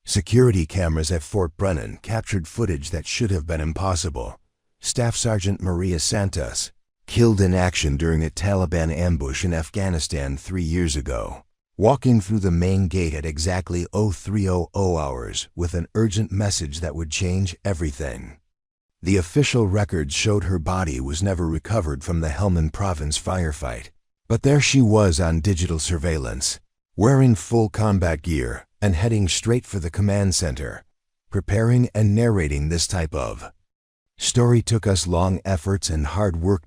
Security cameras at Fort Brennan captured footage that should have been impossible. Staff Sergeant Maria Santos, killed in action during a Taliban ambush in Afghanistan 3 years ago, walking through the main gate at exactly 0300 hours with an urgent message that would change everything. The official records showed her body was never recovered from the Helmand Province firefight, but there she was on digital surveillance, wearing full combat gear and heading straight for the command center, preparing and narrating this type of story. Took us long efforts and hard work.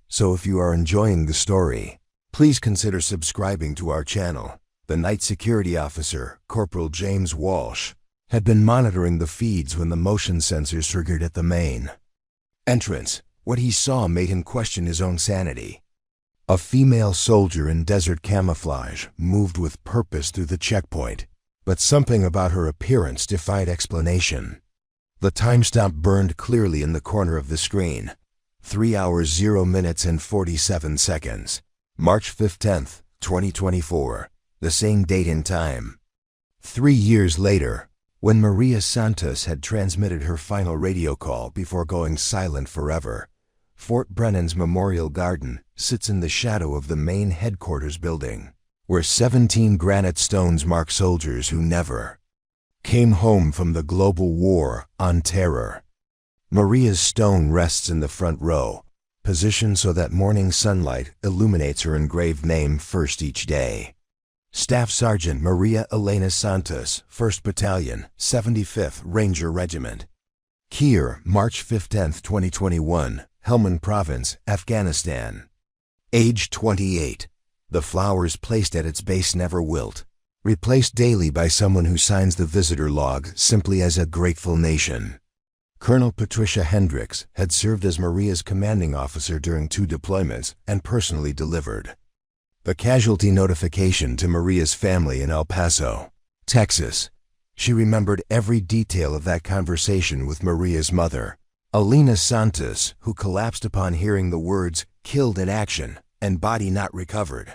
So if you are enjoying the story, please consider subscribing to our channel. The night security officer, Corporal James Walsh, had been monitoring the feeds when the motion sensors triggered at the main entrance. What he saw made him question his own sanity. A female soldier in desert camouflage moved with purpose through the checkpoint, but something about her appearance defied explanation. The timestamp burned clearly in the corner of the screen. 3 hours 0 minutes and 47 seconds. March 15th, 2024. The same date and time. 3 years later, when Maria Santos had transmitted her final radio call before going silent forever, Fort Brennan's Memorial Garden sits in the shadow of the main headquarters building, where 17 granite stones mark soldiers who never came home from the global war on terror. Maria's stone rests in the front row, positioned so that morning sunlight illuminates her engraved name first each day. Staff Sergeant Maria Elena Santos, 1st Battalion, 75th Ranger Regiment. Kir, March 15, 2021, Helmand Province, Afghanistan. Age 28. The flowers placed at its base never wilt, replaced daily by someone who signs the visitor log simply as a grateful nation. Colonel Patricia Hendricks had served as Maria's commanding officer during 2 deployments and personally delivered the casualty notification to Maria's family in El Paso, Texas. She remembered every detail of that conversation with Maria's mother, Elena Santos, who collapsed upon hearing the words "killed in action" and "body not recovered."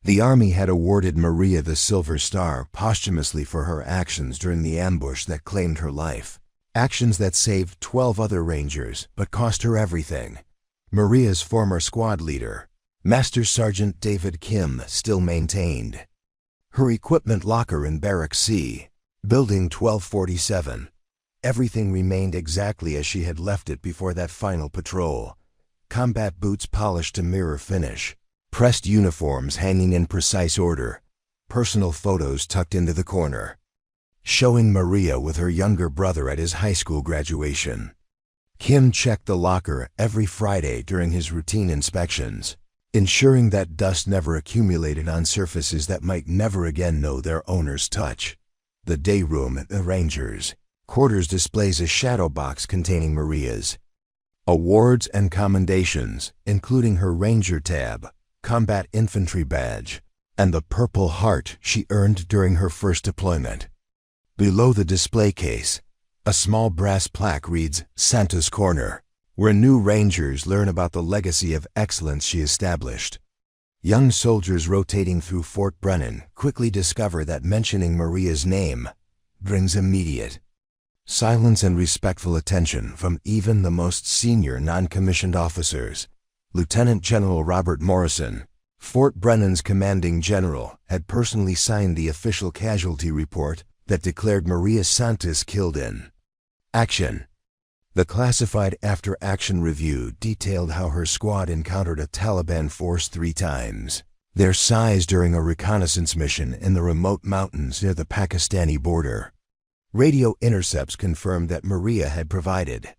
The Army had awarded Maria the Silver Star posthumously for her actions during the ambush that claimed her life. Actions that saved 12 other Rangers but cost her everything. Maria's former squad leader, Master Sergeant David Kim, still maintained her equipment locker in Barrack C, Building 1247. Everything remained exactly as she had left it before that final patrol. Combat boots polished to mirror finish, pressed uniforms hanging in precise order, personal photos tucked into the corner, showing Maria with her younger brother at his high school graduation. Kim checked the locker every Friday during his routine inspections, ensuring that dust never accumulated on surfaces that might never again know their owner's touch. The day room at the Rangers' quarters displays a shadow box containing Maria's awards and commendations, including her Ranger tab, Combat Infantry badge, and the Purple Heart she earned during her first deployment. Below the display case, a small brass plaque reads "Santos Corner," where new Rangers learn about the legacy of excellence she established. Young soldiers rotating through Fort Brennan quickly discover that mentioning Maria's name brings immediate silence and respectful attention from even the most senior non-commissioned officers. Lieutenant General Robert Morrison, Fort Brennan's commanding general, had personally signed the official casualty report that declared Maria Santos killed in action. The classified after-action review detailed how her squad encountered a Taliban force 3 times, their size during a reconnaissance mission in the remote mountains near the Pakistani border. Radio intercepts confirmed that Maria had provided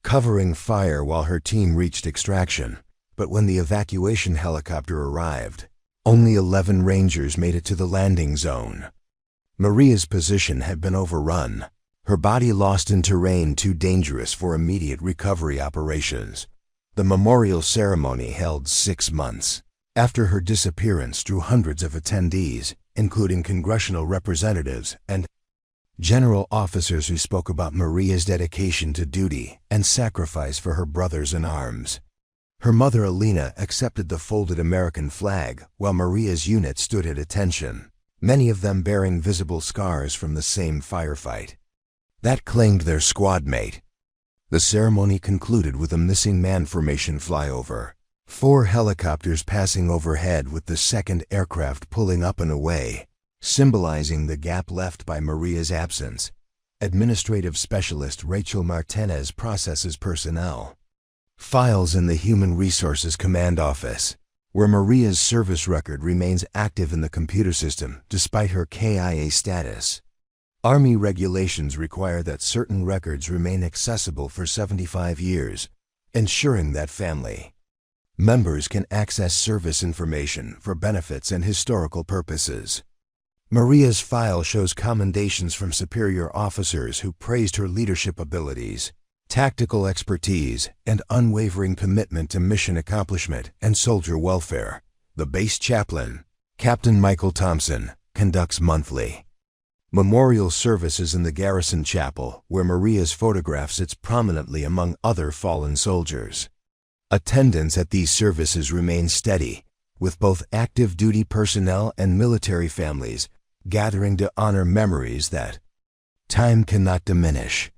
covering fire while her team reached extraction, but when the evacuation helicopter arrived, only 11 Rangers made it to the landing zone. Maria's position had been overrun, her body lost in terrain too dangerous for immediate recovery operations. The memorial ceremony, held 6 months after her disappearance, drew hundreds of attendees, including congressional representatives and general officers who spoke about Maria's dedication to duty and sacrifice for her brothers in arms. Her mother Elena accepted the folded American flag while Maria's unit stood at attention. many of them bearing visible scars from the same firefight that claimed their squad mate. The ceremony concluded with a missing man formation flyover, 4 helicopters passing overhead with the second aircraft pulling up and away, symbolizing the gap left by Maria's absence. Administrative Specialist Rachel Martinez processes personnel files in the Human Resources Command Office, where Maria's service record remains active in the computer system despite her KIA status. Army regulations require that certain records remain accessible for 75 years, ensuring that family members can access service information for benefits and historical purposes. Maria's file shows commendations from superior officers who praised her leadership abilities, tactical expertise, and unwavering commitment to mission accomplishment and soldier welfare. The base chaplain, Captain Michael Thompson, conducts monthly memorial services in the Garrison Chapel, where Maria's photograph sits prominently among other fallen soldiers. Attendance at these services remains steady, with both active duty personnel and military families gathering to honor memories that time cannot diminish.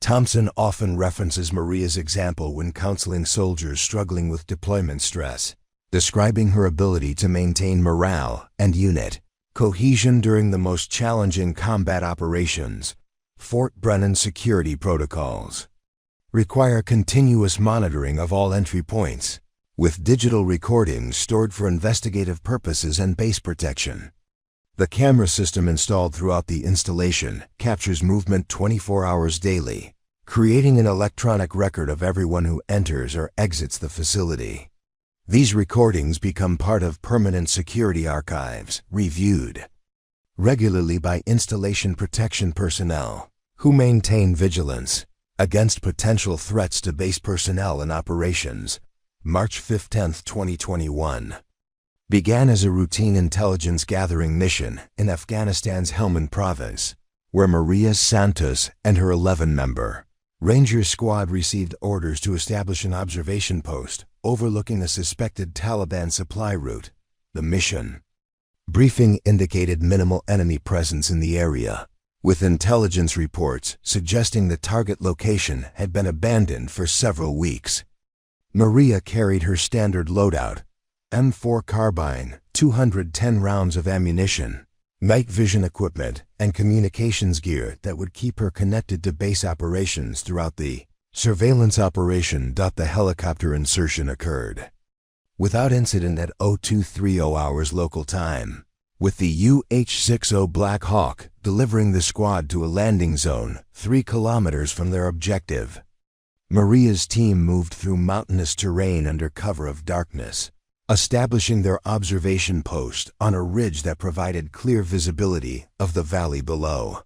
Thompson often references Maria's example when counseling soldiers struggling with deployment stress, describing her ability to maintain morale and unit cohesion during the most challenging combat operations. Fort Brennan security protocols require continuous monitoring of all entry points, with digital recordings stored for investigative purposes and base protection. The camera system installed throughout the installation captures movement 24 hours daily, creating an electronic record of everyone who enters or exits the facility. These recordings become part of permanent security archives, reviewed regularly by installation protection personnel, who maintain vigilance against potential threats to base personnel and operations. March 15, 2021. Began as a routine intelligence gathering mission in Afghanistan's Helmand province, where Maria Santos and her 11-member Ranger squad received orders to establish an observation post overlooking a suspected Taliban supply route. The mission briefing indicated minimal enemy presence in the area, with intelligence reports suggesting the target location had been abandoned for several weeks. Maria carried her standard loadout, M4 carbine, 210 rounds of ammunition, night vision equipment, and communications gear that would keep her connected to base operations throughout the surveillance operation. The helicopter insertion occurred without incident at 0230 hours local time, with the UH-60 Black Hawk delivering the squad to a landing zone 3 kilometers from their objective. Maria's team moved through mountainous terrain under cover of darkness, establishing their observation post on a ridge that provided clear visibility of the valley below.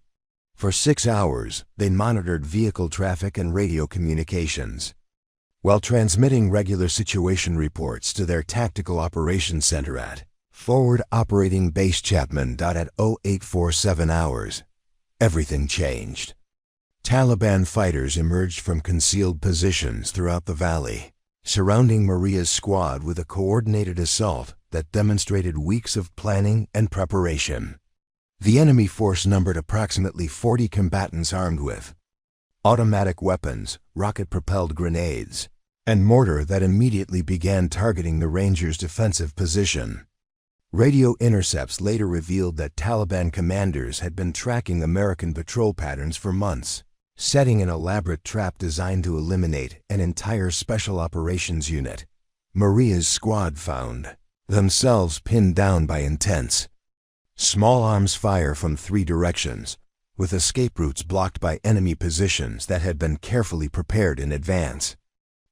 For 6 hours, they monitored vehicle traffic and radio communications, while transmitting regular situation reports to their Tactical Operations Center at Forward Operating Base Chapman. At 0847 hours, everything changed. Taliban fighters emerged from concealed positions throughout the valley, surrounding Maria's squad with a coordinated assault that demonstrated weeks of planning and preparation. The enemy force numbered approximately 40 combatants armed with automatic weapons, rocket-propelled grenades, and mortar that immediately began targeting the Rangers' defensive position. Radio intercepts later revealed that Taliban commanders had been tracking American patrol patterns for months, setting an elaborate trap designed to eliminate an entire special operations unit. Maria's squad found themselves pinned down by intense small arms fire from 3 directions, with escape routes blocked by enemy positions that had been carefully prepared in advance.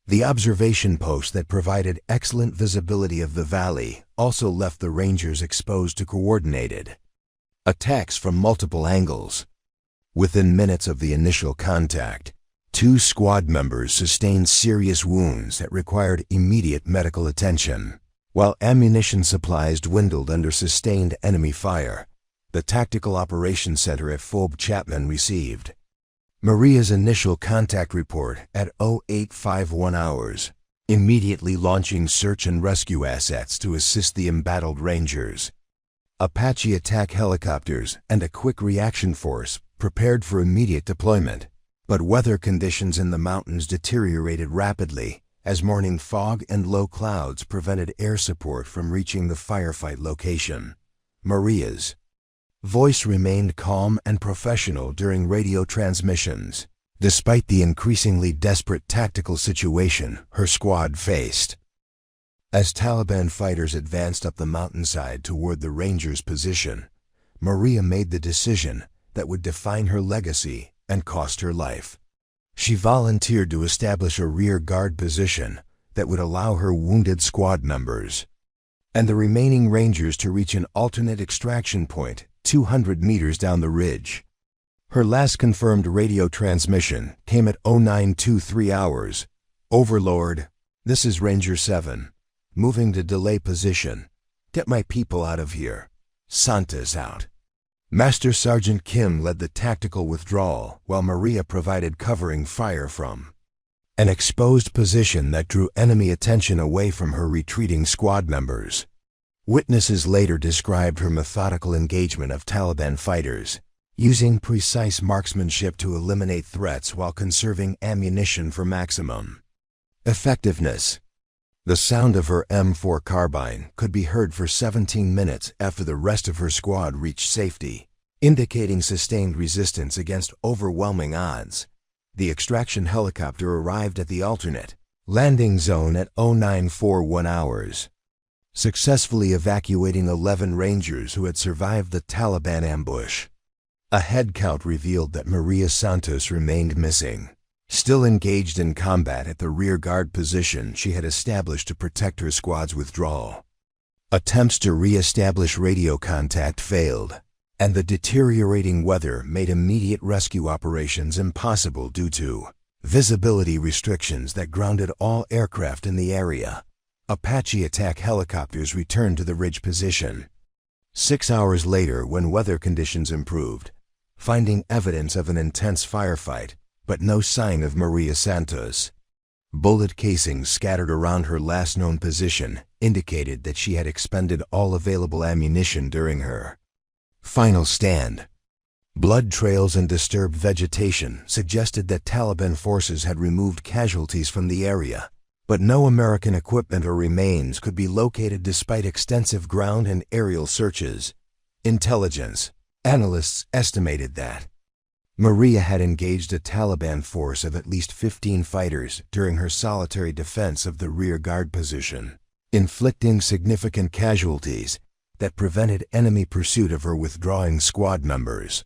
The observation post that provided excellent visibility of the valley also left the Rangers exposed to coordinated attacks from multiple angles. Within minutes of the initial contact, 2 squad members sustained serious wounds that required immediate medical attention. While ammunition supplies dwindled under sustained enemy fire, the Tactical Operations Center at Fort Chapman received Maria's initial contact report at 0851 hours, immediately launching search and rescue assets to assist the embattled Rangers. Apache attack helicopters and a quick reaction force prepared for immediate deployment. But weather conditions in the mountains deteriorated rapidly as morning fog and low clouds prevented air support from reaching the firefight location. Maria's voice remained calm and professional during radio transmissions, despite the increasingly desperate tactical situation her squad faced. As Taliban fighters advanced up the mountainside toward the Rangers' position, Maria made the decision that would define her legacy and cost her life. She volunteered to establish a rear guard position that would allow her wounded squad members and the remaining Rangers to reach an alternate extraction point 200 meters down the ridge. Her last confirmed radio transmission came at 0923 hours. Overlord, this is Ranger 7. Moving to delay position. Get my people out of here. Santa's out. Master Sergeant Kim led the tactical withdrawal while Maria provided covering fire from an exposed position that drew enemy attention away from her retreating squad members. Witnesses later described her methodical engagement of Taliban fighters, using precise marksmanship to eliminate threats while conserving ammunition for maximum effectiveness. The sound of her M4 carbine could be heard for 17 minutes after the rest of her squad reached safety, indicating sustained resistance against overwhelming odds. The extraction helicopter arrived at the alternate landing zone at 0941 hours, successfully evacuating 11 Rangers who had survived the Taliban ambush. A head count revealed that Maria Santos remained missing, still engaged in combat at the rear guard position she had established to protect her squad's withdrawal. Attempts to re-establish radio contact failed, and the deteriorating weather made immediate rescue operations impossible due to visibility restrictions that grounded all aircraft in the area. Apache attack helicopters returned to the ridge position 6 hours later when weather conditions improved, finding evidence of an intense firefight, but no sign of Maria Santos. Bullet casings scattered around her last known position indicated that she had expended all available ammunition during her final stand. Blood trails and disturbed vegetation suggested that Taliban forces had removed casualties from the area, but no American equipment or remains could be located despite extensive ground and aerial searches. Intelligence analysts estimated that Maria had engaged a Taliban force of at least 15 fighters during her solitary defense of the rear guard position, inflicting significant casualties that prevented enemy pursuit of her withdrawing squad members.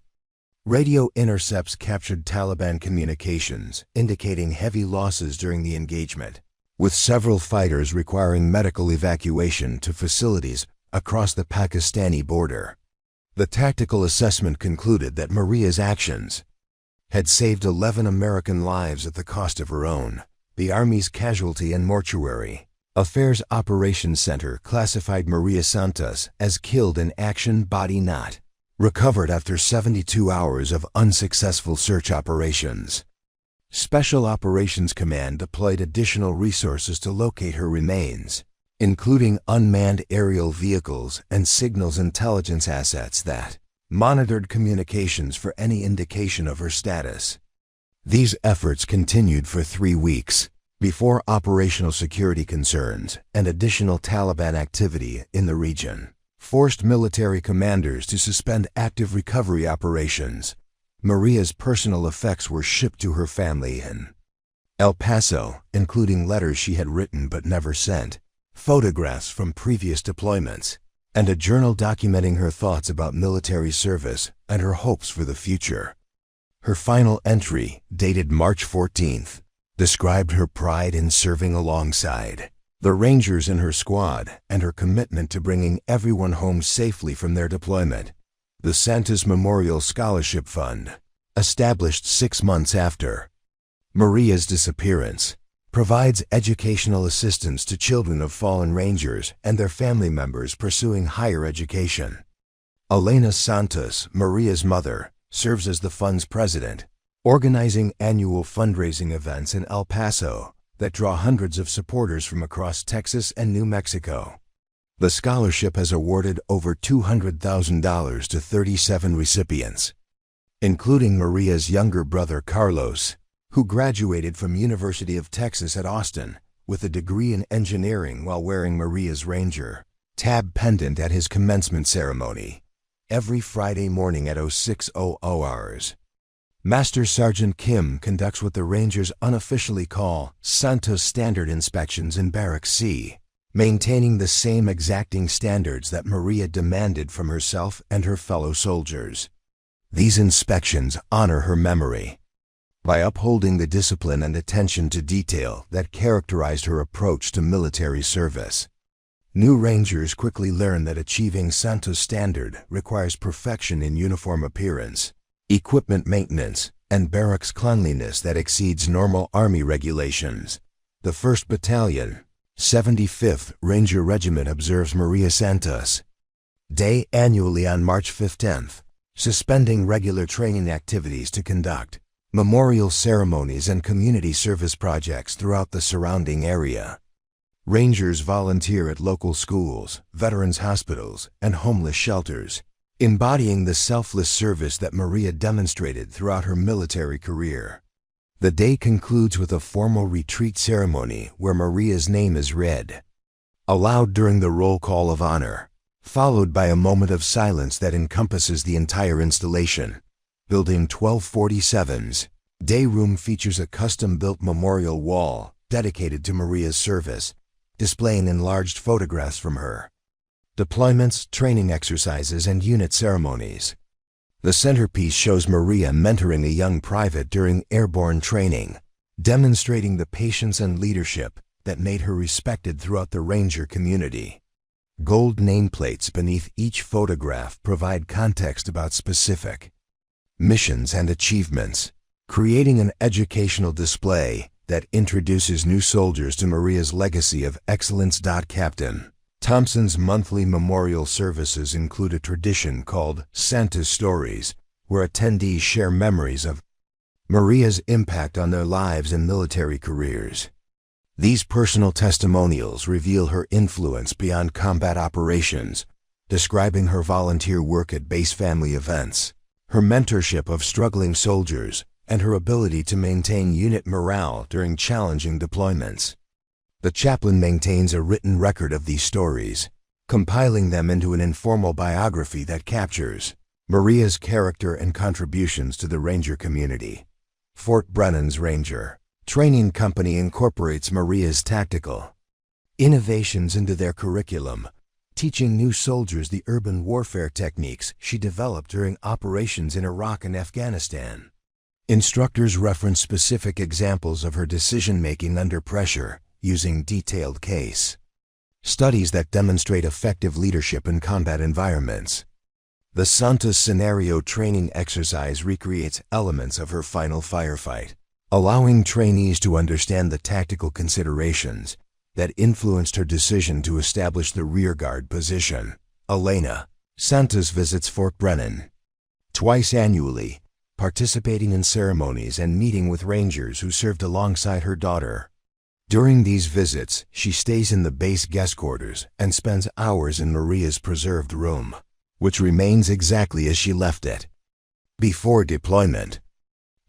Radio intercepts captured Taliban communications, indicating heavy losses during the engagement, with several fighters requiring medical evacuation to facilities across the Pakistani border. The tactical assessment concluded that Maria's actions had saved 11 American lives at the cost of her own. The Army's Casualty and Mortuary Affairs Operations Center classified Maria Santos as killed in action, body not recovered after 72 hours of unsuccessful search operations. Special Operations Command deployed additional resources to locate her remains, including unmanned aerial vehicles and signals intelligence assets that monitored communications for any indication of her status. These efforts continued for 3 weeks before operational security concerns and additional Taliban activity in the region forced military commanders to suspend active recovery operations. Maria's personal effects were shipped to her family in El Paso, including letters she had written but never sent, photographs from previous deployments, and a journal documenting her thoughts about military service and her hopes for the future. Her final entry, dated March 14th, described her pride in serving alongside the Rangers in her squad and her commitment to bringing everyone home safely from their deployment. The Santos Memorial Scholarship Fund, established 6 months after Maria's disappearance, provides educational assistance to children of fallen Rangers and their family members pursuing higher education. Elena Santos, Maria's mother, serves as the fund's president, organizing annual fundraising events in El Paso that draw hundreds of supporters from across Texas and New Mexico. The scholarship has awarded over $200,000 to 37 recipients, including Maria's younger brother Carlos, who graduated from University of Texas at Austin with a degree in engineering while wearing Maria's Ranger tab pendant at his commencement ceremony every Friday morning at 06:00 hours. Master Sergeant Kim conducts what the Rangers unofficially call Santos Standard inspections in Barracks C, maintaining the same exacting standards that Maria demanded from herself and her fellow soldiers. These inspections honor her memory by upholding the discipline and attention to detail that characterized her approach to military service. New Rangers quickly learn that achieving Santos Standard requires perfection in uniform appearance, equipment maintenance, and barracks cleanliness that exceeds normal Army regulations. The 1st Battalion, 75th Ranger Regiment observes Maria Santos Day annually on March 15th, suspending regular training activities to conduct memorial ceremonies and community service projects throughout the surrounding area. Rangers volunteer at local schools, veterans hospitals, and homeless shelters, embodying the selfless service that Maria demonstrated throughout her military career. The day concludes with a formal retreat ceremony where Maria's name is read aloud during the roll call of honor, followed by a moment of silence that encompasses the entire installation. Building 1247's day room features a custom-built memorial wall dedicated to Maria's service, displaying enlarged photographs from her deployments, training exercises, and unit ceremonies. The centerpiece shows Maria mentoring a young private during airborne training, demonstrating the patience and leadership that made her respected throughout the Ranger community. Gold nameplates beneath each photograph provide context about specific missions and achievements, creating an educational display that introduces new soldiers to Maria's legacy of excellence. Captain Thompson's monthly memorial services include a tradition called Santa's Stories, where attendees share memories of Maria's impact on their lives and military careers. These personal testimonials reveal her influence beyond combat operations, describing her volunteer work at base family events, her mentorship of struggling soldiers, and her ability to maintain unit morale during challenging deployments. The chaplain maintains a written record of these stories, compiling them into an informal biography that captures Maria's character and contributions to the Ranger community. Fort Brennan's Ranger Training Company incorporates Maria's tactical innovations into their curriculum, teaching new soldiers the urban warfare techniques she developed during operations in Iraq and Afghanistan. Instructors reference specific examples of her decision-making under pressure, using detailed case studies that demonstrate effective leadership in combat environments. The Santos Scenario training exercise recreates elements of her final firefight, allowing trainees to understand the tactical considerations that influenced her decision to establish the rearguard position. Elena Santos visits Fort Brennan twice annually, participating in ceremonies and meeting with Rangers who served alongside her daughter. During these visits, she stays in the base guest quarters and spends hours in Maria's preserved room, which remains exactly as she left it. Before deployment,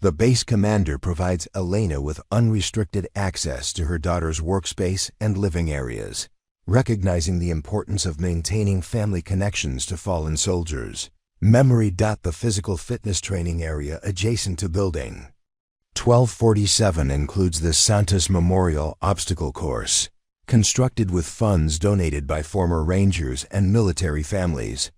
the base commander provides Elena with unrestricted access to her daughter's workspace and living areas, recognizing the importance of maintaining family connections to fallen soldiers. Memory. The physical fitness training area adjacent to building 1247 includes the Santos Memorial Obstacle Course, constructed with funds donated by former Rangers and military families.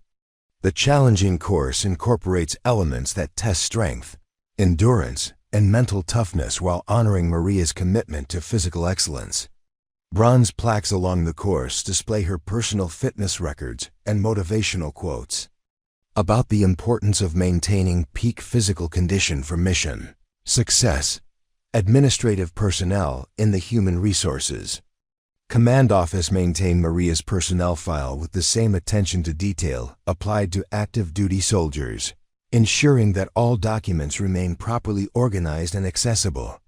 The challenging course incorporates elements that test strength, endurance, and mental toughness while honoring Maria's commitment to physical excellence. Bronze plaques along the course display her personal fitness records and motivational quotes about the importance of maintaining peak physical condition for mission success. Administrative personnel in the Human Resources Command Office maintain Maria's personnel file with the same attention to detail applied to active duty soldiers, ensuring that all documents remain properly organized and accessible.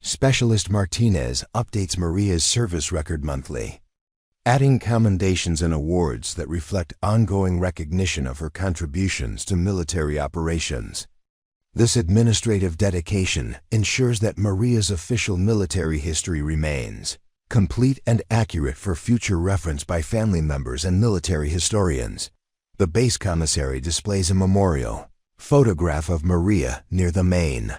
Specialist Martinez updates Maria's service record monthly. adding commendations and awards that reflect ongoing recognition of her contributions to military operations. This administrative dedication ensures that Maria's official military history remains complete and accurate for future reference by family members and military historians. The base commissary displays a memorial photograph of Maria near the main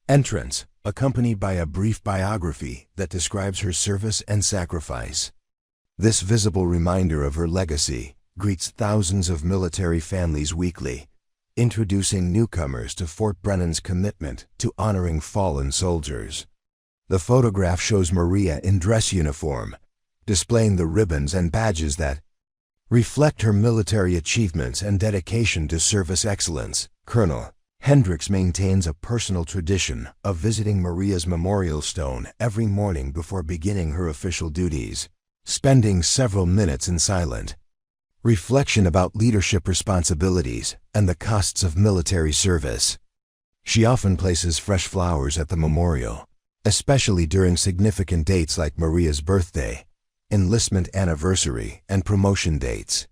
entrance, accompanied by a brief biography that describes her service and sacrifice. This visible reminder of her legacy greets thousands of military families weekly, introducing newcomers to Fort Brennan's commitment to honoring fallen soldiers. The photograph shows Maria in dress uniform, displaying the ribbons and badges that reflect her military achievements and dedication to service excellence. Colonel Hendricks maintains a personal tradition of visiting Maria's memorial stone every morning before beginning her official duties, spending several minutes in silent reflection about leadership responsibilities and the costs of military service. She often places fresh flowers at the memorial, especially during significant dates like Maria's birthday, enlistment anniversary, and promotion dates.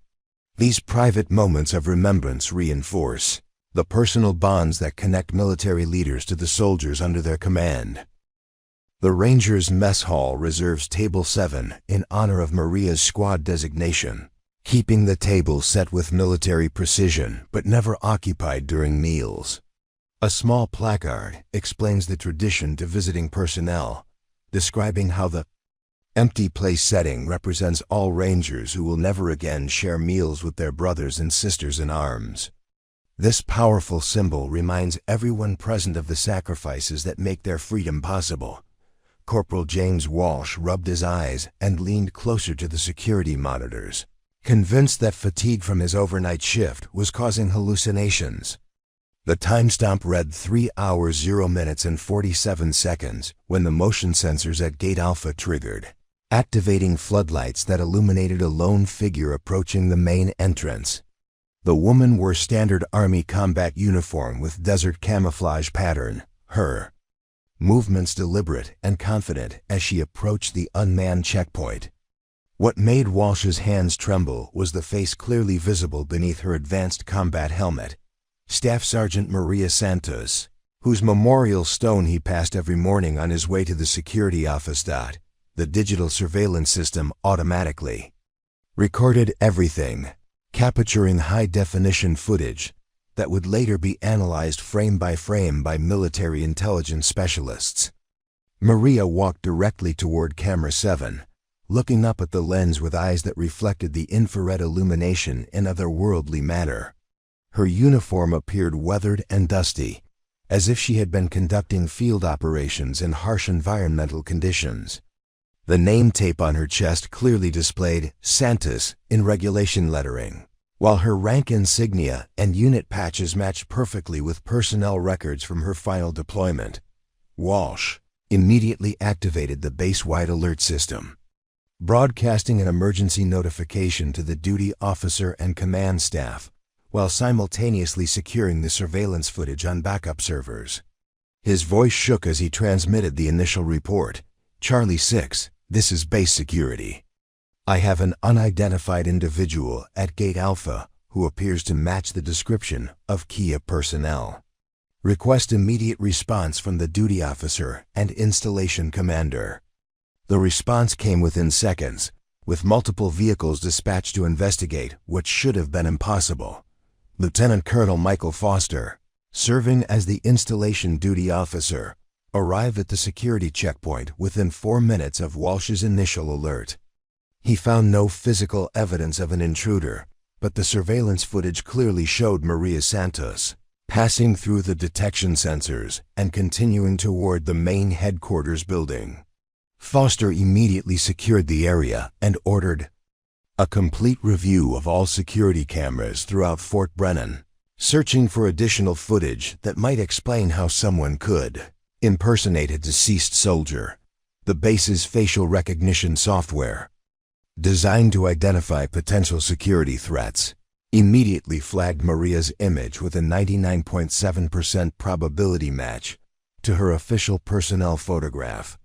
These private moments of remembrance reinforce the personal bonds that connect military leaders to the soldiers under their command. The Rangers Mess Hall reserves Table 7 in honor of Maria's squad designation, keeping the table set with military precision but never occupied during meals. A small placard explains the tradition to visiting personnel, describing how the empty place setting represents all Rangers who will never again share meals with their brothers and sisters in arms. This powerful symbol reminds everyone present of the sacrifices that make their freedom possible. Corporal James Walsh rubbed his eyes and leaned closer to the security monitors, convinced that fatigue from his overnight shift was causing hallucinations. The timestamp read 3 hours 0 minutes and 47 seconds when the motion sensors at Gate Alpha triggered, activating floodlights that illuminated a lone figure approaching the main entrance. The woman wore standard Army combat uniform with desert camouflage pattern, her movements deliberate and confident as she approached the unmanned checkpoint. What made Walsh's hands tremble was the face clearly visible beneath her advanced combat helmet. Staff Sergeant Maria Santos, whose memorial stone he passed every morning on his way to the security office. The digital surveillance system automatically recorded everything, capturing high-definition footage that would later be analyzed frame by military intelligence specialists. Maria walked directly toward Camera 7, looking up at the lens with eyes that reflected the infrared illumination in otherworldly manner. Her uniform appeared weathered and dusty, as if she had been conducting field operations in harsh environmental conditions. The name tape on her chest clearly displayed Santos in regulation lettering, while her rank insignia and unit patches matched perfectly with personnel records from her final deployment. Walsh immediately activated the base-wide alert system, broadcasting an emergency notification to the duty officer and command staff, while simultaneously securing the surveillance footage on backup servers. His voice shook as he transmitted the initial report. Charlie 6, this is base security. I have an unidentified individual at Gate Alpha who appears to match the description of Kia personnel. Request immediate response from the duty officer and installation commander. The response came within seconds, with multiple vehicles dispatched to investigate what should have been impossible. Lieutenant Colonel Michael Foster, serving as the installation duty officer, arrived at the security checkpoint within 4 minutes of Walsh's initial alert. He found no physical evidence of an intruder, but the surveillance footage clearly showed Maria Santos passing through the detection sensors and continuing toward the main headquarters building. Foster immediately secured the area and ordered a complete review of all security cameras throughout Fort Brennan, searching for additional footage that might explain how someone could impersonate a deceased soldier. The base's facial recognition software, designed to identify potential security threats, immediately flagged Maria's image with a 99.7% probability match to her official personnel photograph.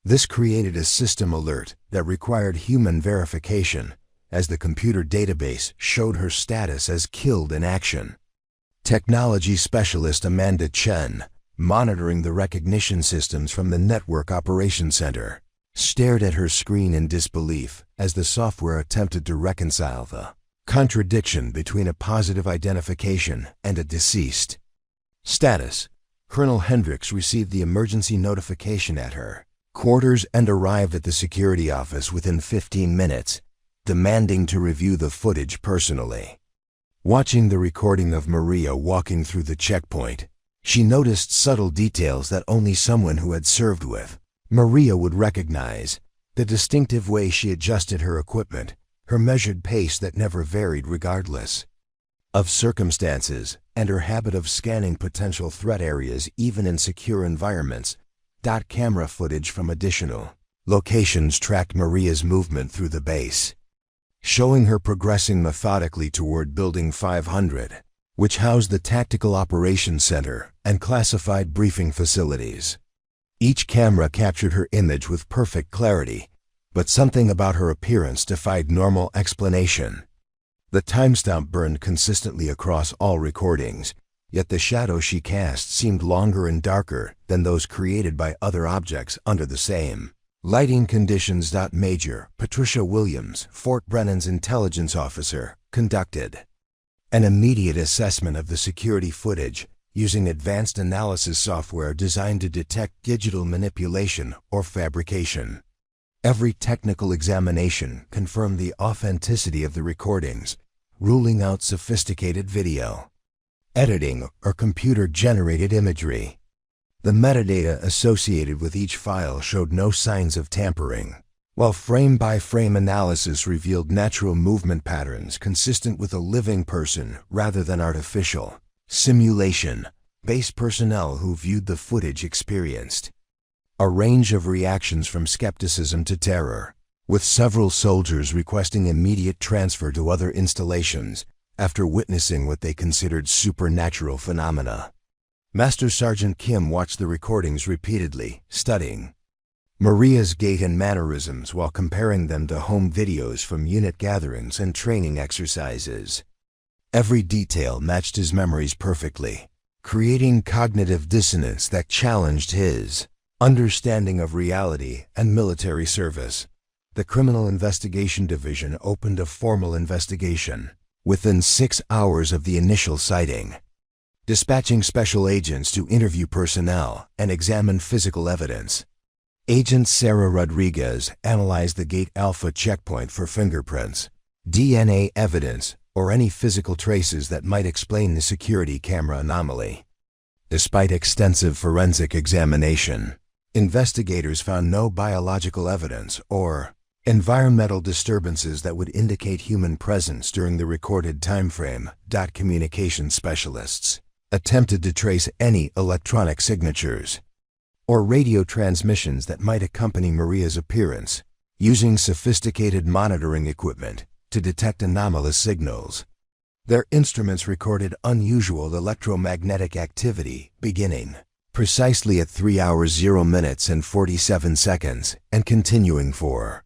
This created a system alert that required human verification, as the computer database showed her status as killed in action. Technology specialist Amanda Chen, monitoring the recognition systems from the Network Operations Center, stared at her screen in disbelief as the software attempted to reconcile the contradiction between a positive identification and a deceased. Status: Colonel Hendricks received the emergency notification at her quarters and arrived at the security office within 15 minutes, demanding to review the footage personally. Watching the recording of Maria walking through the checkpoint, she noticed subtle details that only someone who had served with Maria would recognize: the distinctive way she adjusted her equipment, her measured pace that never varied regardless of circumstances, and her habit of scanning potential threat areas even in secure environments. Camera footage from additional locations tracked Maria's movement through the base, showing her progressing methodically toward Building 500, which housed the Tactical Operations Center and classified briefing facilities. Each camera captured her image with perfect clarity, but something about her appearance defied normal explanation. The timestamp burned consistently across all recordings, yet the shadows she cast seemed longer and darker than those created by other objects under the same lighting conditions. Major Patricia Williams, Fort Brennan's intelligence officer, conducted an immediate assessment of the security footage using advanced analysis software designed to detect digital manipulation or fabrication. Every technical examination confirmed the authenticity of the recordings, ruling out sophisticated video editing or computer-generated imagery. The metadata associated with each file showed no signs of tampering, while frame-by-frame analysis revealed natural movement patterns consistent with a living person rather than artificial simulation. Base personnel who viewed the footage experienced a range of reactions from skepticism to terror, with several soldiers requesting immediate transfer to other installations after witnessing what they considered supernatural phenomena. Master Sergeant Kim watched the recordings repeatedly, studying Maria's gait and mannerisms while comparing them to home videos from unit gatherings and training exercises. Every detail matched his memories perfectly, creating cognitive dissonance that challenged his understanding of reality and military service. The Criminal Investigation Division opened a formal investigation within 6 hours of the initial sighting, dispatching special agents to interview personnel and examine physical evidence. Agent Sarah Rodriguez analyzed the Gate Alpha checkpoint for fingerprints, DNA evidence, or any physical traces that might explain the security camera anomaly. Despite extensive forensic examination, investigators found no biological evidence or environmental disturbances that would indicate human presence during the recorded timeframe. Communication specialists attempted to trace any electronic signatures or radio transmissions that might accompany Maria's appearance, using sophisticated monitoring equipment to detect anomalous signals. Their instruments recorded unusual electromagnetic activity beginning precisely at 3 hours 0 minutes and 47 seconds and continuing for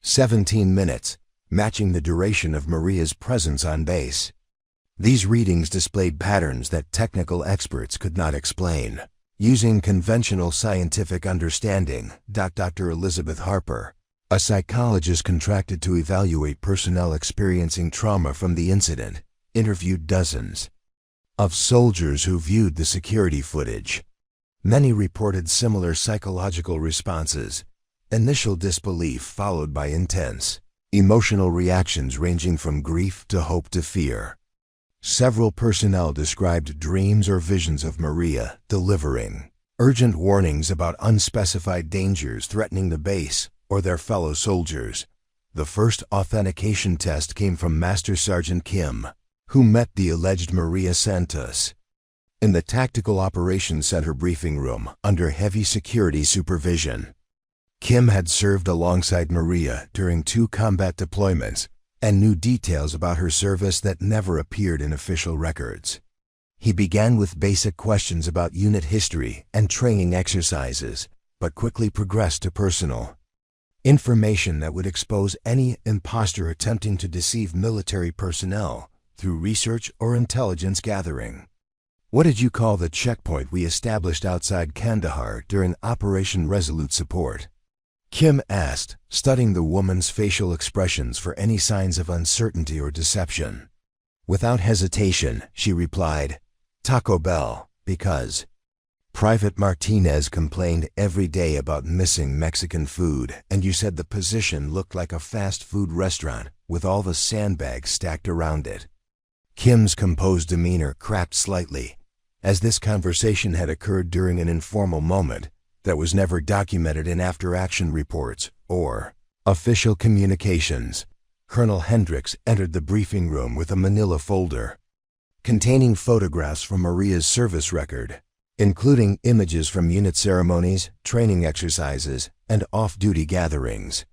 17 minutes, matching the duration of Maria's presence on base. These readings displayed patterns that technical experts could not explain. Using conventional scientific understanding, Dr. Elizabeth Harper, a psychologist contracted to evaluate personnel experiencing trauma from the incident, interviewed dozens of soldiers who viewed the security footage. Many reported similar psychological responses: initial disbelief followed by intense emotional reactions ranging from grief to hope to fear. Several personnel described dreams or visions of Maria delivering urgent warnings about unspecified dangers threatening the base or their fellow soldiers. The first authentication test came from Master Sergeant Kim, who met the alleged Maria Santos in the Tactical Operations Center briefing room under heavy security supervision. Kim had served alongside Maria during 2 combat deployments and knew details about her service that never appeared in official records. He began with basic questions about unit history and training exercises, but quickly progressed to personal Information that would expose any imposter attempting to deceive military personnel through research or intelligence gathering. What did you call the checkpoint we established outside Kandahar during Operation Resolute Support? Kim asked, studying the woman's facial expressions for any signs of uncertainty or deception. Without hesitation, she replied, "Taco Bell, because Private Martinez complained every day about missing Mexican food, and you said the position looked like a fast food restaurant with all the sandbags stacked around it." Kim's composed demeanor cracked slightly, as this conversation had occurred during an informal moment that was never documented in after-action reports or official communications. Colonel Hendricks entered the briefing room with a manila folder containing photographs from Maria's service record, including images from unit ceremonies, training exercises, and off-duty gatherings.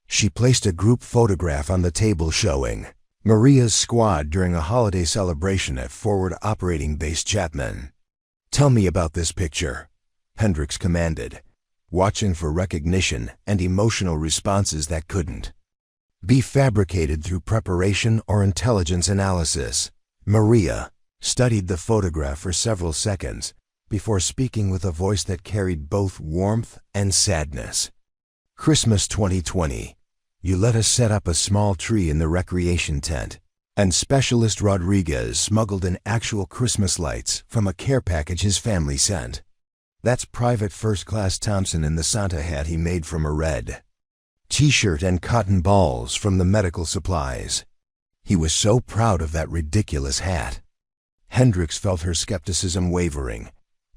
She placed a group photograph on the table showing Maria's squad during a holiday celebration at Forward Operating Base Chapman. "Tell me about this picture," Hendricks commanded, watching for recognition and emotional responses that couldn't be fabricated through preparation or intelligence analysis. Maria studied the photograph for several seconds before speaking with a voice that carried both warmth and sadness. "Christmas 2020. You let us set up a small tree in the recreation tent, and Specialist Rodriguez smuggled in actual Christmas lights from a care package his family sent. That's Private First Class Thompson in the Santa hat he made from a red t-shirt and cotton balls from the medical supplies. He was so proud of that ridiculous hat." Hendricks felt her skepticism wavering,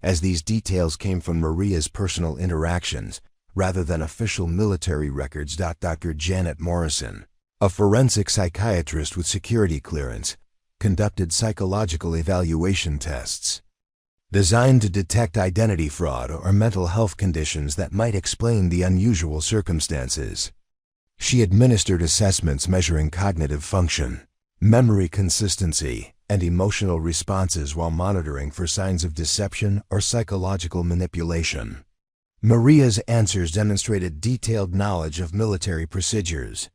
as these details came from Maria's personal interactions rather than official military records. Dr. Janet Morrison, a forensic psychiatrist with security clearance, conducted psychological evaluation tests designed to detect identity fraud or mental health conditions that might explain the unusual circumstances. She administered assessments measuring cognitive function, memory consistency, and emotional responses while monitoring for signs of deception or psychological manipulation. Maria's answers demonstrated detailed knowledge of military procedures,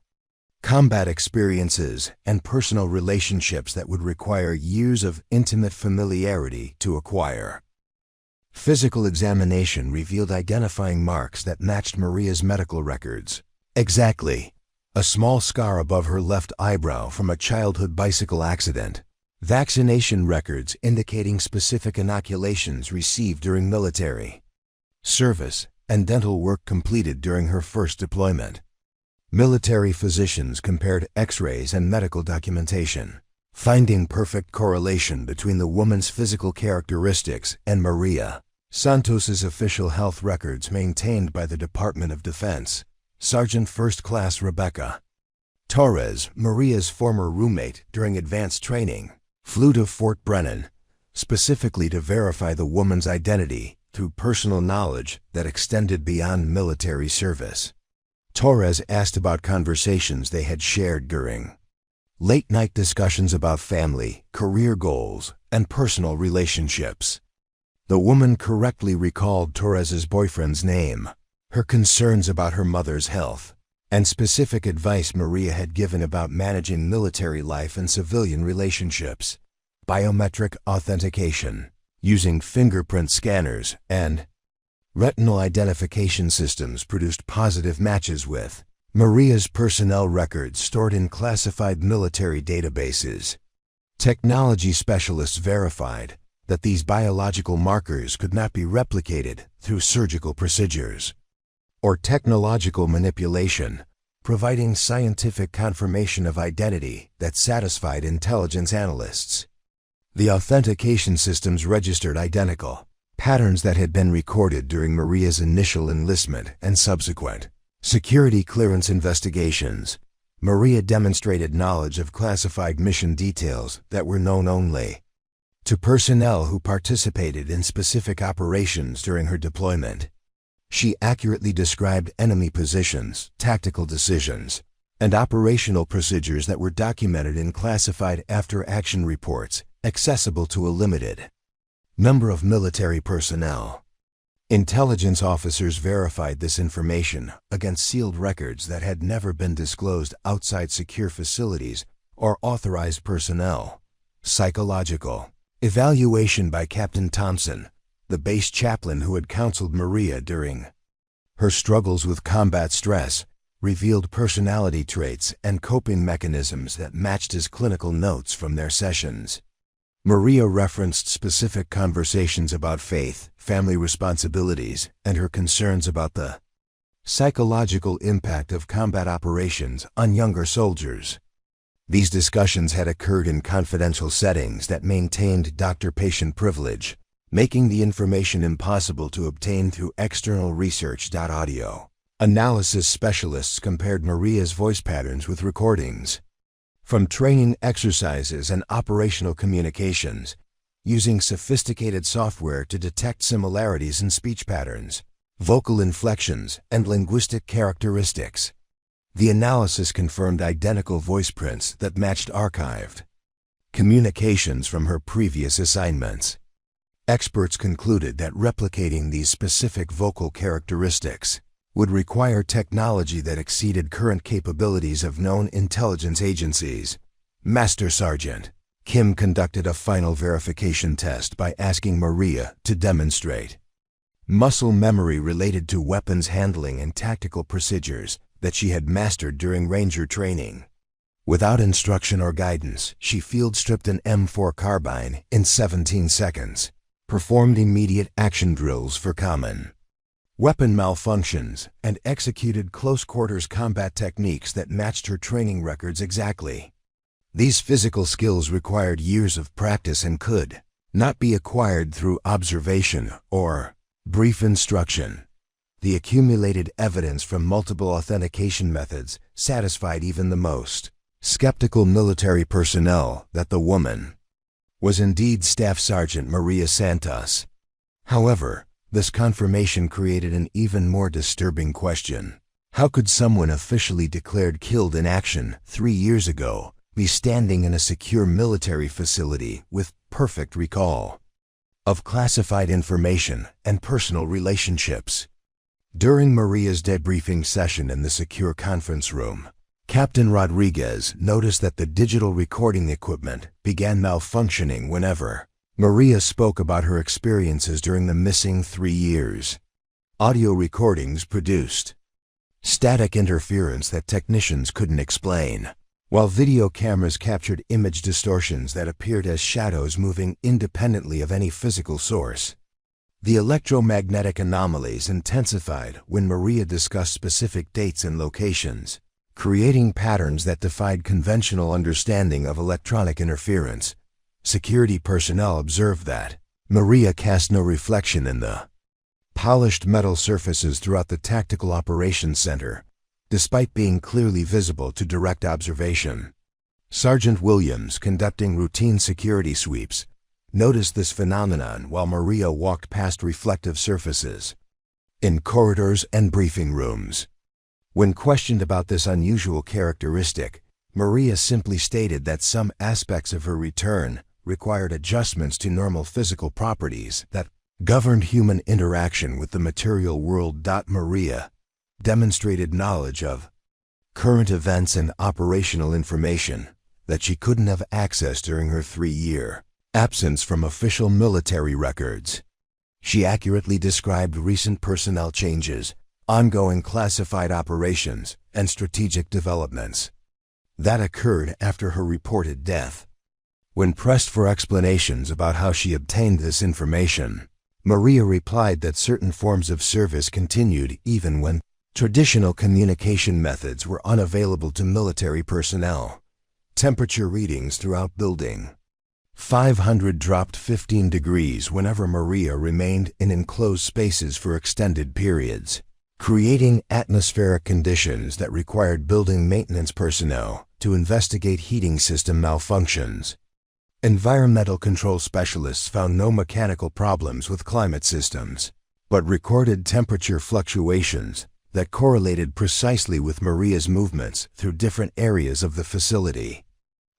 combat experiences, and personal relationships that would require years of intimate familiarity to acquire. Physical examination revealed identifying marks that matched Maria's medical records. Exactly. A small scar above her left eyebrow from a childhood bicycle accident. Vaccination records indicating specific inoculations received during military service and dental work completed during her first deployment. Military physicians compared X-rays and medical documentation, finding perfect correlation between the woman's physical characteristics and Maria Santos's official health records maintained by the Department of Defense. Sergeant First Class Rebecca Torres, Maria's former roommate during advanced training, flew to Fort Brennan specifically to verify the woman's identity through personal knowledge that extended beyond military service. Torres asked about conversations they had shared during late-night discussions about family, career goals, and personal relationships. The woman correctly recalled Torres's boyfriend's name, her concerns about her mother's health, and specific advice Maria had given about managing military life and civilian relationships. Biometric authentication, using fingerprint scanners and retinal identification systems produced positive matches with Maria's personnel records stored in classified military databases. Technology specialists verified that these biological markers could not be replicated through surgical procedures or technological manipulation, providing scientific confirmation of identity that satisfied intelligence analysts. The authentication systems registered identical patterns that had been recorded during Maria's initial enlistment and subsequent security clearance investigations. Maria demonstrated knowledge of classified mission details that were known only to personnel who participated in specific operations during her deployment. She accurately described enemy positions, tactical decisions, and operational procedures that were documented in classified after-action reports accessible to a limited number of military personnel. Intelligence officers verified this information against sealed records that had never been disclosed outside secure facilities or authorized personnel. Psychological evaluation by Captain Thompson, the base chaplain who had counseled Maria during her struggles with combat stress, revealed personality traits and coping mechanisms that matched his clinical notes from their sessions. Maria referenced specific conversations about faith, family responsibilities, and her concerns about the psychological impact of combat operations on younger soldiers. These discussions had occurred in confidential settings that maintained doctor-patient privilege, making the information impossible to obtain through external research. Audio analysis specialists compared Maria's voice patterns with recordings from training exercises and operational communications, using sophisticated software to detect similarities in speech patterns, vocal inflections, and linguistic characteristics. The analysis confirmed identical voice prints that matched archived communications from her previous assignments. Experts concluded that replicating these specific vocal characteristics would require technology that exceeded current capabilities of known intelligence agencies. Master Sergeant Kim conducted a final verification test by asking Maria to demonstrate muscle memory related to weapons handling and tactical procedures that she had mastered during Ranger training. Without instruction or guidance, she field-stripped an M4 carbine in 17 seconds, performed immediate action drills for common weapon malfunctions, and executed close-quarters combat techniques that matched her training records exactly. These physical skills required years of practice and could not be acquired through observation or brief instruction. The accumulated evidence from multiple authentication methods satisfied even the most skeptical military personnel that the woman was indeed Staff Sergeant Maria Santos. However, this confirmation created an even more disturbing question. How could someone officially declared killed in action 3 years ago be standing in a secure military facility with perfect recall of classified information and personal relationships? During Maria's debriefing session in the secure conference room, Captain Rodriguez noticed that the digital recording equipment began malfunctioning whenever Maria spoke about her experiences during the missing 3 years. Audio recordings produced static interference that technicians couldn't explain, while video cameras captured image distortions that appeared as shadows moving independently of any physical source. The electromagnetic anomalies intensified when Maria discussed specific dates and locations, creating patterns that defied conventional understanding of electronic interference. Security personnel observed that Maria cast no reflection in the polished metal surfaces throughout the Tactical Operations Center, despite being clearly visible to direct observation. Sergeant Williams, conducting routine security sweeps, noticed this phenomenon while Maria walked past reflective surfaces in corridors and briefing rooms. When questioned about this unusual characteristic, Maria simply stated that some aspects of her return required adjustments to normal physical properties that governed human interaction with the material world. Maria demonstrated knowledge of current events and operational information that she couldn't have accessed during her 3-year absence from official military records. She accurately described recent personnel changes, ongoing classified operations, and strategic developments that occurred after her reported death. When pressed for explanations about how she obtained this information, Maria replied that certain forms of service continued even when traditional communication methods were unavailable to military personnel. Temperature readings throughout building 500 dropped 15 degrees whenever Maria remained in enclosed spaces for extended periods, creating atmospheric conditions that required building maintenance personnel to investigate heating system malfunctions. Environmental control specialists found no mechanical problems with climate systems, but recorded temperature fluctuations that correlated precisely with Maria's movements through different areas of the facility.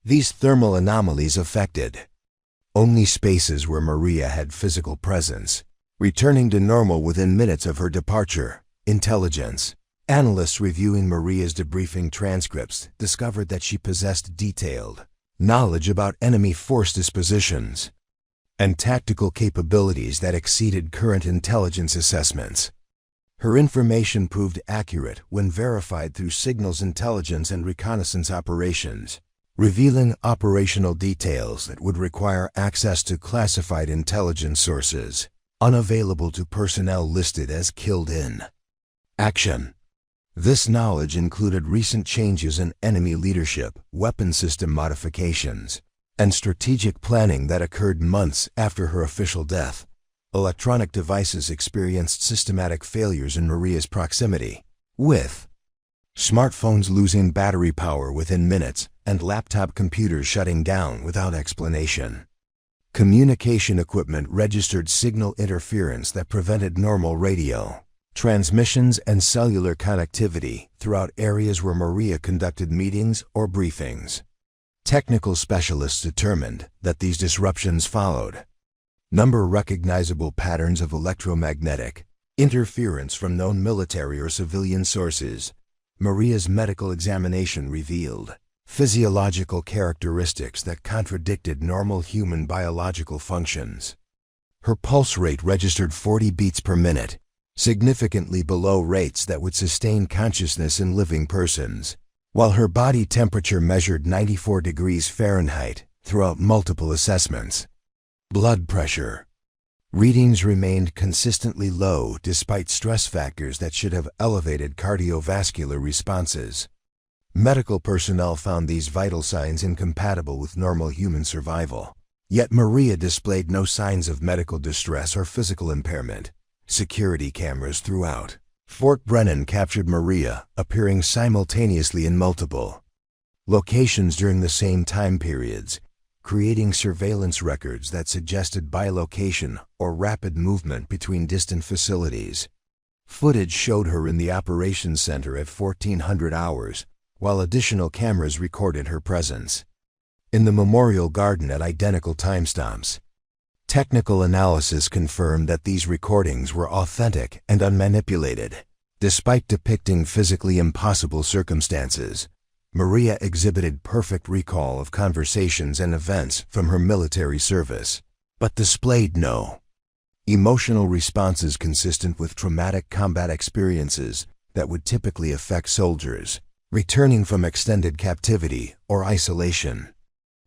These thermal anomalies affected only spaces where Maria had physical presence, returning to normal within minutes of her departure. Intelligence. Analysts reviewing Maria's debriefing transcripts discovered that she possessed detailed knowledge about enemy force dispositions and tactical capabilities that exceeded current intelligence assessments. Her information proved accurate when verified through signals intelligence and reconnaissance operations, revealing operational details that would require access to classified intelligence sources, unavailable to personnel listed as killed in action. This knowledge included recent changes in enemy leadership, weapon system modifications, and strategic planning that occurred months after her official death. Electronic devices experienced systematic failures in Maria's proximity, with smartphones losing battery power within minutes and laptop computers shutting down without explanation. Communication equipment registered signal interference that prevented normal radio transmissions and cellular connectivity throughout areas where Maria conducted meetings or briefings. Technical specialists determined that these disruptions followed recognizable patterns of electromagnetic interference from known military or civilian sources. Maria's medical examination revealed physiological characteristics that contradicted normal human biological functions. Her pulse rate registered 40 beats per minute, significantly below rates that would sustain consciousness in living persons, while her body temperature measured 94 degrees Fahrenheit throughout multiple assessments. Blood pressure readings remained consistently low despite stress factors that should have elevated cardiovascular responses. Medical personnel found these vital signs incompatible with normal human survival. Yet Maria displayed no signs of medical distress or physical impairment. Security cameras throughout Fort Brennan captured Maria appearing simultaneously in multiple locations during the same time periods, creating surveillance records that suggested bilocation or rapid movement between distant facilities. Footage showed her in the operations center at 1400 hours, while additional cameras recorded her presence in the memorial garden at identical timestamps. Technical analysis confirmed that these recordings were authentic and unmanipulated. Despite depicting physically impossible circumstances, Maria exhibited perfect recall of conversations and events from her military service, but displayed no emotional responses consistent with traumatic combat experiences that would typically affect soldiers returning from extended captivity or isolation.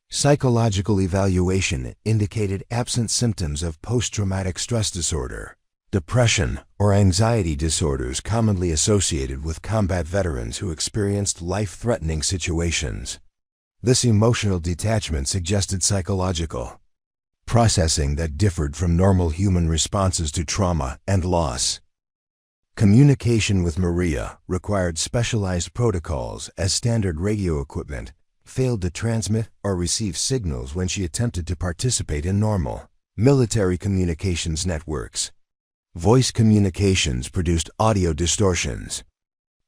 Psychological evaluation indicated absent symptoms of post-traumatic stress disorder, depression, or anxiety disorders commonly associated with combat veterans who experienced life-threatening situations. This emotional detachment suggested psychological processing that differed from normal human responses to trauma and loss. Communication with Maria required specialized protocols as standard radio equipment failed to transmit or receive signals when she attempted to participate in normal military communications networks. Voice communications produced audio distortions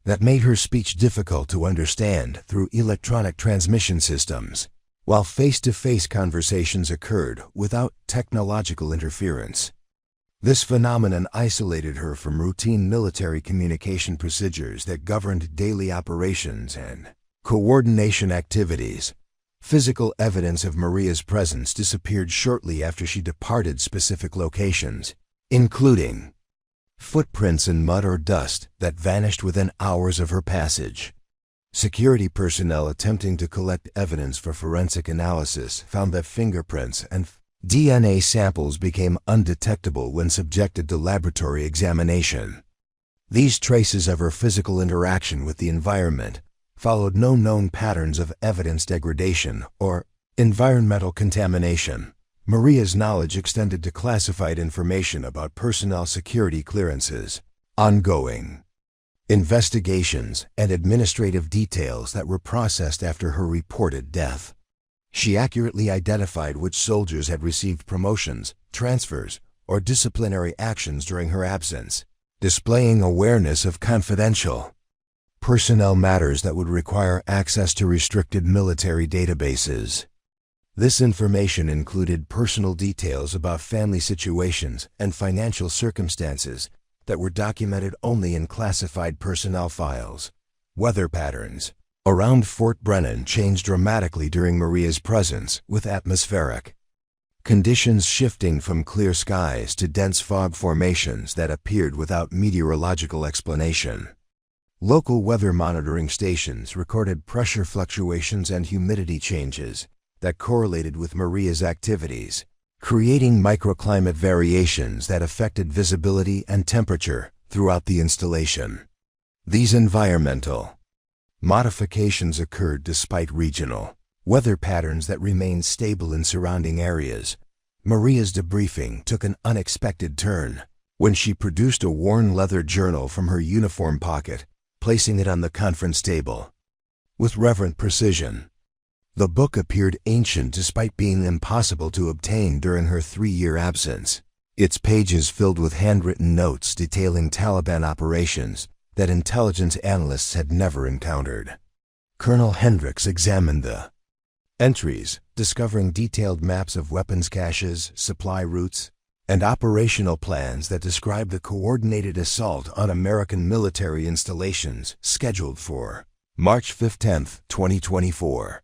that made her speech difficult to understand through electronic transmission systems, while face-to-face conversations occurred without technological interference. This phenomenon isolated her from routine military communication procedures that governed daily operations and coordination activities. Physical evidence of Maria's presence disappeared shortly after she departed specific locations, including footprints in mud or dust that vanished within hours of her passage. Security personnel attempting to collect evidence for forensic analysis found that fingerprints and DNA samples became undetectable when subjected to laboratory examination. These traces of her physical interaction with the environment followed no known patterns of evidence degradation or environmental contamination. Maria's knowledge extended to classified information about personnel security clearances, ongoing investigations, and administrative details that were processed after her reported death. She accurately identified which soldiers had received promotions, transfers, or disciplinary actions during her absence, displaying awareness of confidential personnel matters that would require access to restricted military databases. This information included personal details about family situations and financial circumstances that were documented only in classified personnel files. Weather patterns around Fort Brennan changed dramatically during Maria's presence, with atmospheric conditions shifting from clear skies to dense fog formations that appeared without meteorological explanation. Local weather monitoring stations recorded pressure fluctuations and humidity changes that correlated with Maria's activities, creating microclimate variations that affected visibility and temperature throughout the installation. These environmental modifications occurred despite regional weather patterns that remained stable in surrounding areas. Maria's debriefing took an unexpected turn when she produced a worn leather journal from her uniform pocket, placing it on the conference table. With reverent precision, the book appeared ancient despite being impossible to obtain during her 3-year absence. Its pages filled with handwritten notes detailing Taliban operations that intelligence analysts had never encountered. Colonel Hendricks examined the entries, discovering detailed maps of weapons caches, supply routes, and operational plans that described the coordinated assault on American military installations scheduled for March 15, 2024.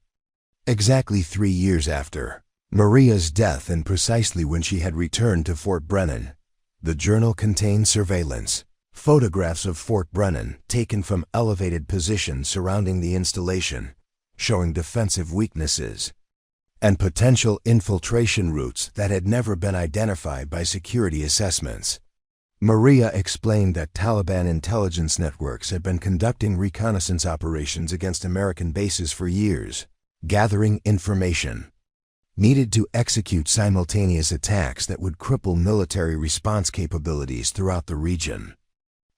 Exactly 3 years after Maria's death and precisely when she had returned to Fort Brennan, the journal contained surveillance photographs of Fort Brennan taken from elevated positions surrounding the installation, showing defensive weaknesses and potential infiltration routes that had never been identified by security assessments. Maria explained that Taliban intelligence networks had been conducting reconnaissance operations against American bases for years, gathering information needed to execute simultaneous attacks that would cripple military response capabilities throughout the region.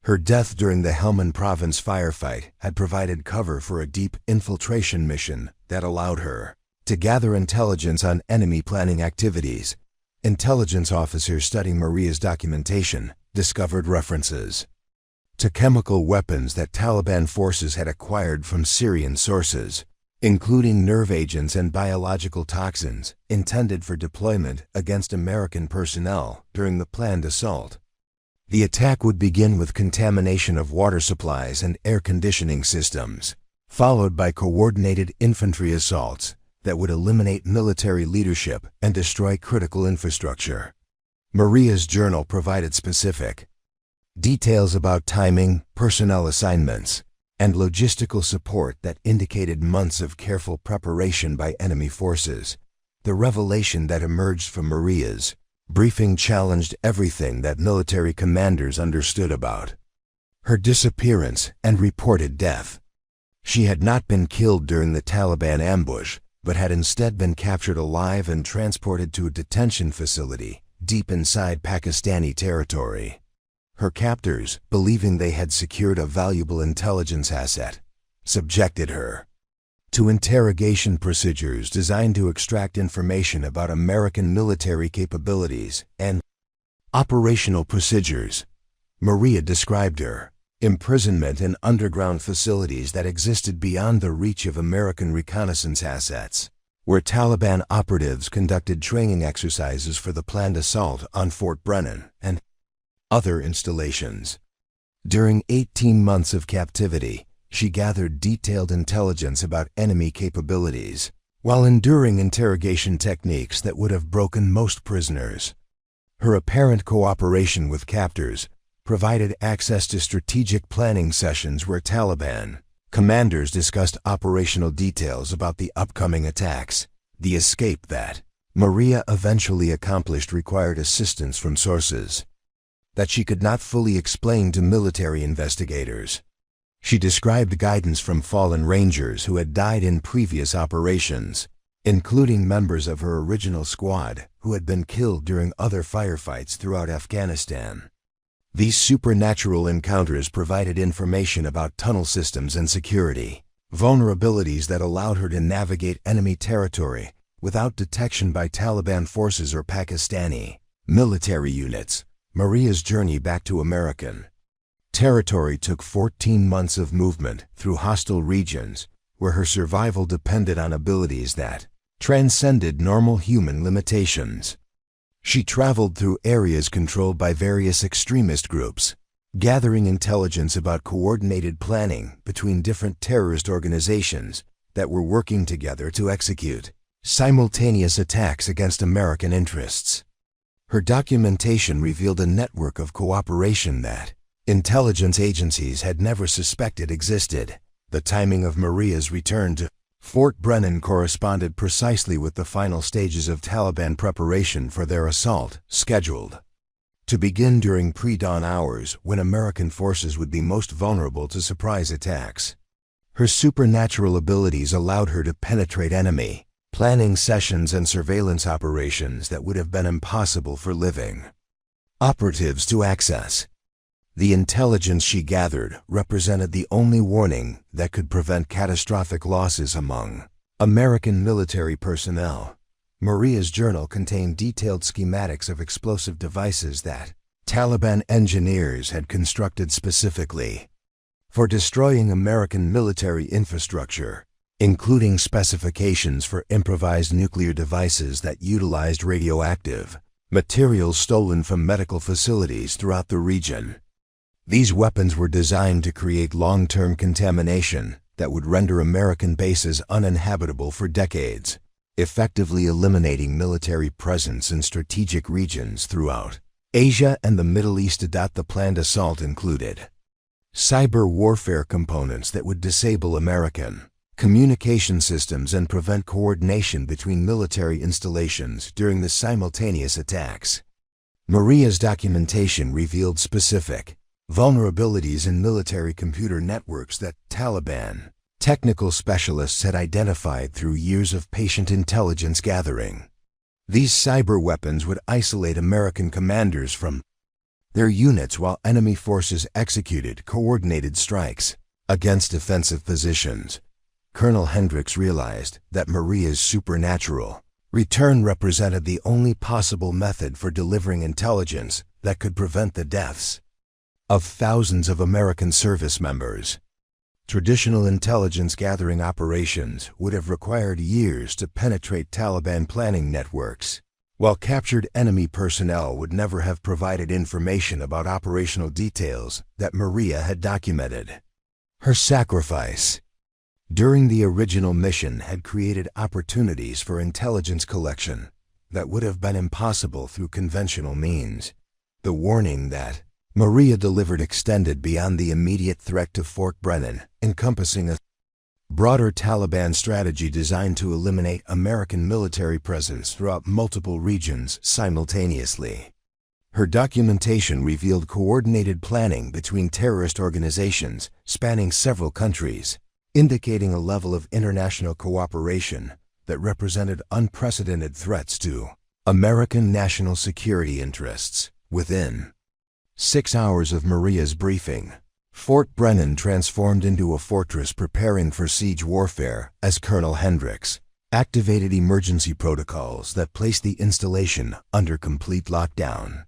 Her death during the Helmand Province firefight had provided cover for a deep infiltration mission that allowed her to gather intelligence on enemy planning activities. Intelligence officers studying Maria's documentation discovered references to chemical weapons that Taliban forces had acquired from Syrian sources, including nerve agents and biological toxins intended for deployment against American personnel during the planned assault. The attack would begin with contamination of water supplies and air conditioning systems, followed by coordinated infantry assaults that would eliminate military leadership and destroy critical infrastructure. Maria's journal provided specific details about timing, personnel assignments, and logistical support that indicated months of careful preparation by enemy forces. The revelation that emerged from Maria's briefing challenged everything that military commanders understood about her disappearance and reported death. She had not been killed during the Taliban ambush, but had instead been captured alive and transported to a detention facility deep inside Pakistani territory. Her captors, believing they had secured a valuable intelligence asset, subjected her to interrogation procedures designed to extract information about American military capabilities and operational procedures. Maria described her imprisonment in underground facilities that existed beyond the reach of American reconnaissance assets, where Taliban operatives conducted training exercises for the planned assault on Fort Brennan and other installations. During 18 months of captivity, she gathered detailed intelligence about enemy capabilities, while enduring interrogation techniques that would have broken most prisoners. Her apparent cooperation with captors provided access to strategic planning sessions where Taliban commanders discussed operational details about the upcoming attacks. The escape that Maria eventually accomplished required assistance from sources that she could not fully explain to military investigators. She described guidance from fallen Rangers who had died in previous operations, including members of her original squad who had been killed during other firefights throughout Afghanistan. These supernatural encounters provided information about tunnel systems and security, vulnerabilities that allowed her to navigate enemy territory without detection by Taliban forces or Pakistani military units. Maria's journey back to American territory took 14 months of movement through hostile regions where her survival depended on abilities that transcended normal human limitations. She traveled through areas controlled by various extremist groups, gathering intelligence about coordinated planning between different terrorist organizations that were working together to execute simultaneous attacks against American interests. Her documentation revealed a network of cooperation that intelligence agencies had never suspected existed. The timing of Maria's return to Fort Brennan corresponded precisely with the final stages of Taliban preparation for their assault, scheduled to begin during pre-dawn hours when American forces would be most vulnerable to surprise attacks. Her supernatural abilities allowed her to penetrate enemy planning sessions and surveillance operations that would have been impossible for living operatives to access. The intelligence she gathered represented the only warning that could prevent catastrophic losses among American military personnel. Maria's journal contained detailed schematics of explosive devices that Taliban engineers had constructed specifically for destroying American military infrastructure, including specifications for improvised nuclear devices that utilized radioactive materials stolen from medical facilities throughout the region. These weapons were designed to create long-term contamination that would render American bases uninhabitable for decades, effectively eliminating military presence in strategic regions throughout Asia and the Middle East. The planned assault included cyber warfare components that would disable American communication systems and prevent coordination between military installations during the simultaneous attacks. Maria's documentation revealed specific vulnerabilities in military computer networks that Taliban technical specialists had identified through years of patient intelligence gathering. These cyber weapons would isolate American commanders from their units while enemy forces executed coordinated strikes against defensive positions. Colonel Hendricks realized that Maria's supernatural return represented the only possible method for delivering intelligence that could prevent the deaths of thousands of American service members. Traditional intelligence gathering operations would have required years to penetrate Taliban planning networks, while captured enemy personnel would never have provided information about operational details that Maria had documented. Her sacrifice during the original mission had created opportunities for intelligence collection that would have been impossible through conventional means. The warning that Maria delivered extended beyond the immediate threat to Fort Brennan, encompassing a broader Taliban strategy designed to eliminate American military presence throughout multiple regions simultaneously. Her documentation revealed coordinated planning between terrorist organizations spanning several countries, indicating a level of international cooperation that represented unprecedented threats to American national security interests. Within 6 hours of Maria's briefing, Fort Brennan transformed into a fortress preparing for siege warfare as Colonel Hendricks activated emergency protocols that placed the installation under complete lockdown.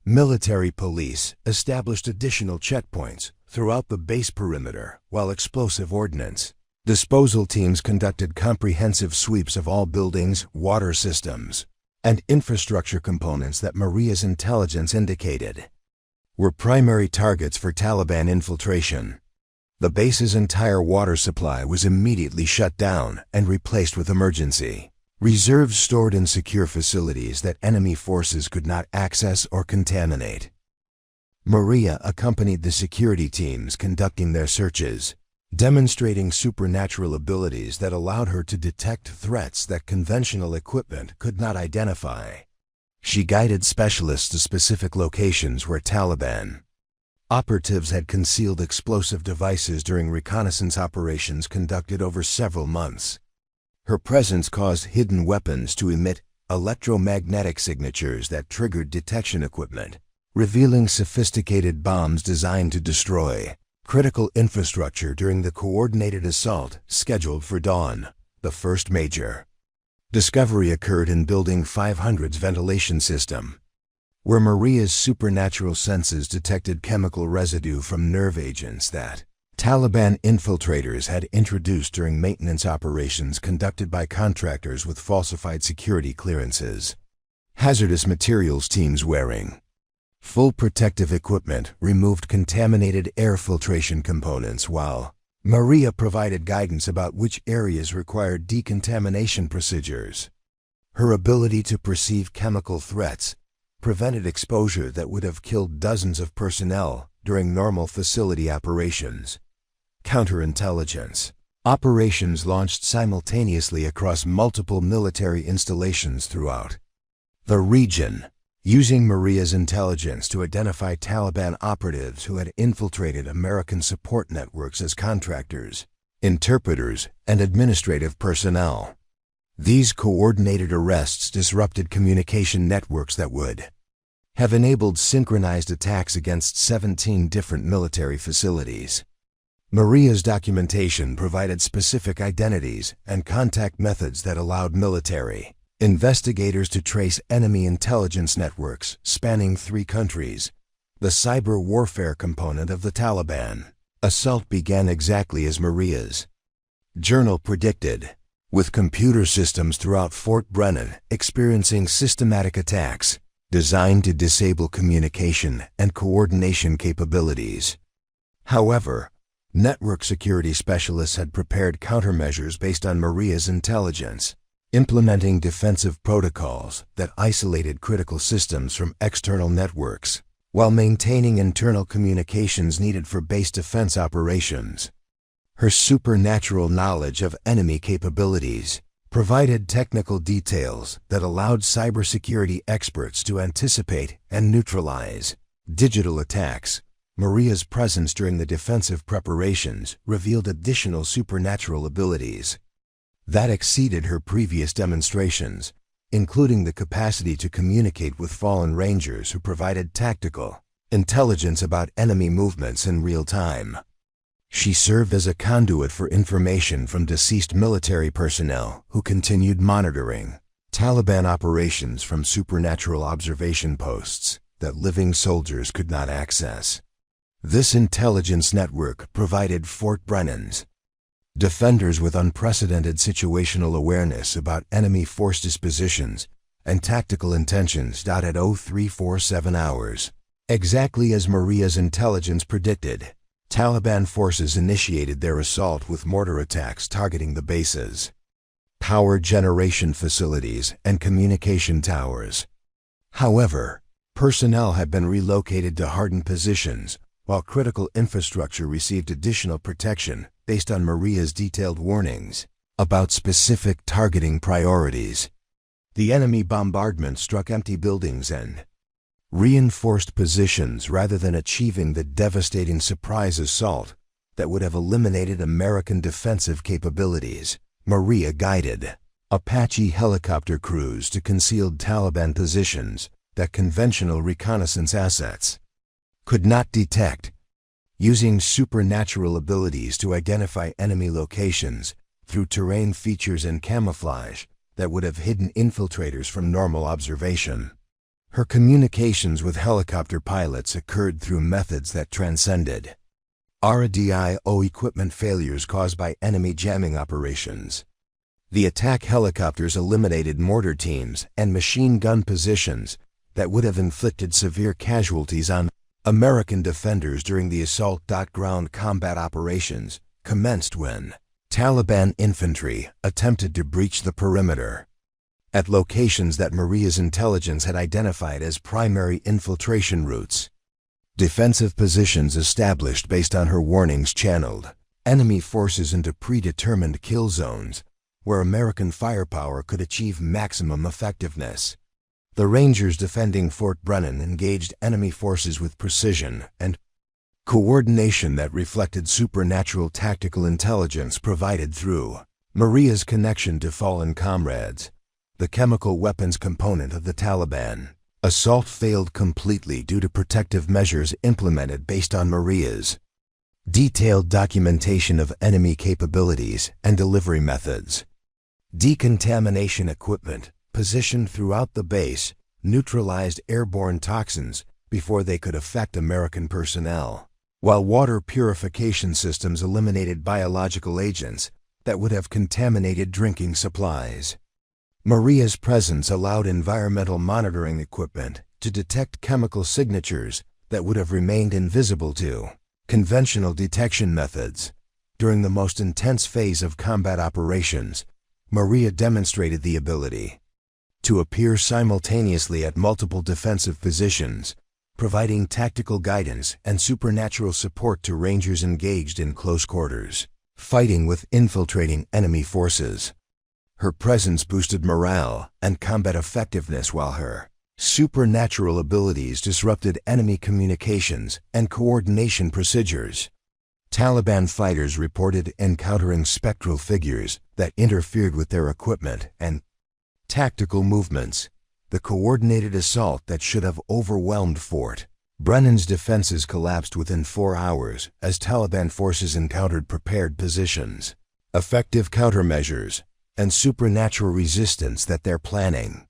Military police established additional checkpoints throughout the base perimeter, while explosive ordnance disposal teams conducted comprehensive sweeps of all buildings, water systems, and infrastructure components that Maria's intelligence indicated were primary targets for Taliban infiltration. The base's entire water supply was immediately shut down and replaced with emergency reserves stored in secure facilities that enemy forces could not access or contaminate. Maria accompanied the security teams conducting their searches, demonstrating supernatural abilities that allowed her to detect threats that conventional equipment could not identify. She guided specialists to specific locations where Taliban operatives had concealed explosive devices during reconnaissance operations conducted over several months. Her presence caused hidden weapons to emit electromagnetic signatures that triggered detection equipment, revealing sophisticated bombs designed to destroy critical infrastructure during the coordinated assault scheduled for dawn. The first major discovery occurred in Building 500's ventilation system, where Maria's supernatural senses detected chemical residue from nerve agents that Taliban infiltrators had introduced during maintenance operations conducted by contractors with falsified security clearances. Hazardous materials teams wearing full protective equipment removed contaminated air filtration components, while Maria provided guidance about which areas required decontamination procedures. Her ability to perceive chemical threats prevented exposure that would have killed dozens of personnel during normal facility operations. Counterintelligence operations launched simultaneously across multiple military installations throughout the region, using Maria's intelligence to identify Taliban operatives who had infiltrated American support networks as contractors, interpreters, and administrative personnel. These coordinated arrests disrupted communication networks that would have enabled synchronized attacks against 17 different military facilities. Maria's documentation provided specific identities and contact methods that allowed military investigators to trace enemy intelligence networks spanning 3 countries. The cyber warfare component of the Taliban assault began exactly as Maria's journal predicted, with computer systems throughout Fort Brennan experiencing systematic attacks designed to disable communication and coordination capabilities. However, network security specialists had prepared countermeasures based on Maria's intelligence, implementing defensive protocols that isolated critical systems from external networks, while maintaining internal communications needed for base defense operations. Her supernatural knowledge of enemy capabilities provided technical details that allowed cybersecurity experts to anticipate and neutralize digital attacks. Maria's presence during the defensive preparations revealed additional supernatural abilities that exceeded her previous demonstrations, including the capacity to communicate with fallen rangers who provided tactical intelligence about enemy movements in real time. She served as a conduit for information from deceased military personnel who continued monitoring Taliban operations from supernatural observation posts that living soldiers could not access. This intelligence network provided Fort Brennan's defenders with unprecedented situational awareness about enemy force dispositions and tactical intentions. At 0347 hours, exactly as Maria's intelligence predicted, Taliban forces initiated their assault with mortar attacks targeting the bases, power generation facilities, and communication towers. However, personnel had been relocated to hardened positions, while critical infrastructure received additional protection based on Maria's detailed warnings about specific targeting priorities. The enemy bombardment struck empty buildings and reinforced positions rather than achieving the devastating surprise assault that would have eliminated American defensive capabilities. Maria guided Apache helicopter crews to concealed Taliban positions that conventional reconnaissance assets could not detect, using supernatural abilities to identify enemy locations through terrain features and camouflage that would have hidden infiltrators from normal observation. Her communications with helicopter pilots occurred through methods that transcended RADIO equipment failures caused by enemy jamming operations. The attack helicopters eliminated mortar teams and machine gun positions that would have inflicted severe casualties on American defenders during the assault. Ground combat operations commenced when Taliban infantry attempted to breach the perimeter at locations that Maria's intelligence had identified as primary infiltration routes. Defensive positions established based on her warnings channeled enemy forces into predetermined kill zones where American firepower could achieve maximum effectiveness. The Rangers defending Fort Brennan engaged enemy forces with precision and coordination that reflected supernatural tactical intelligence provided through Maria's connection to fallen comrades. The chemical weapons component of the Taliban assault failed completely due to protective measures implemented based on Maria's detailed documentation of enemy capabilities and delivery methods. Decontamination equipment positioned throughout the base neutralized airborne toxins before they could affect American personnel, while water purification systems eliminated biological agents that would have contaminated drinking supplies. Maria's presence allowed environmental monitoring equipment to detect chemical signatures that would have remained invisible to conventional detection methods. During the most intense phase of combat operations, Maria demonstrated the ability to appear simultaneously at multiple defensive positions, providing tactical guidance and supernatural support to Rangers engaged in close quarters, fighting with infiltrating enemy forces. Her presence boosted morale and combat effectiveness, while her supernatural abilities disrupted enemy communications and coordination procedures. Taliban fighters reported encountering spectral figures that interfered with their equipment and tactical movements. The coordinated assault that should have overwhelmed Fort Brennan's defenses collapsed within 4 hours as Taliban forces encountered prepared positions, effective countermeasures, and supernatural resistance that their planning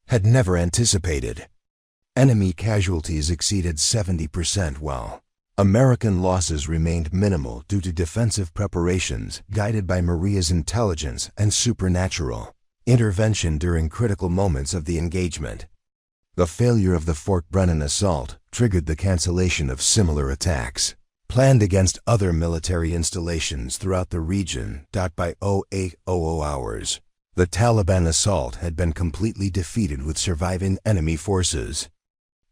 had never anticipated. Enemy casualties exceeded 70%, while American losses remained minimal due to defensive preparations guided by Maria's intelligence and supernatural intervention during critical moments of the engagement. The failure of the Fort Brennan assault triggered the cancellation of similar attacks planned against other military installations throughout the region. By 0800 hours, the Taliban assault had been completely defeated, with surviving enemy forces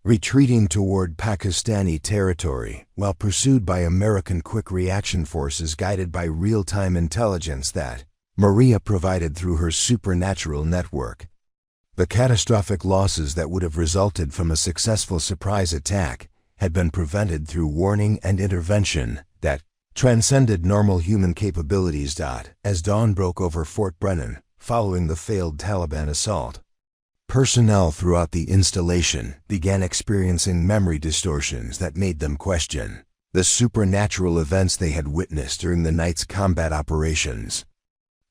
retreating toward Pakistani territory while pursued by American quick reaction forces guided by real-time intelligence that Maria provided through her supernatural network. The catastrophic losses that would have resulted from a successful surprise attack had been prevented through warning and intervention that transcended normal human capabilities. As dawn broke over Fort Brennan following the failed Taliban assault, personnel throughout the installation began experiencing memory distortions that made them question the supernatural events they had witnessed during the night's combat operations.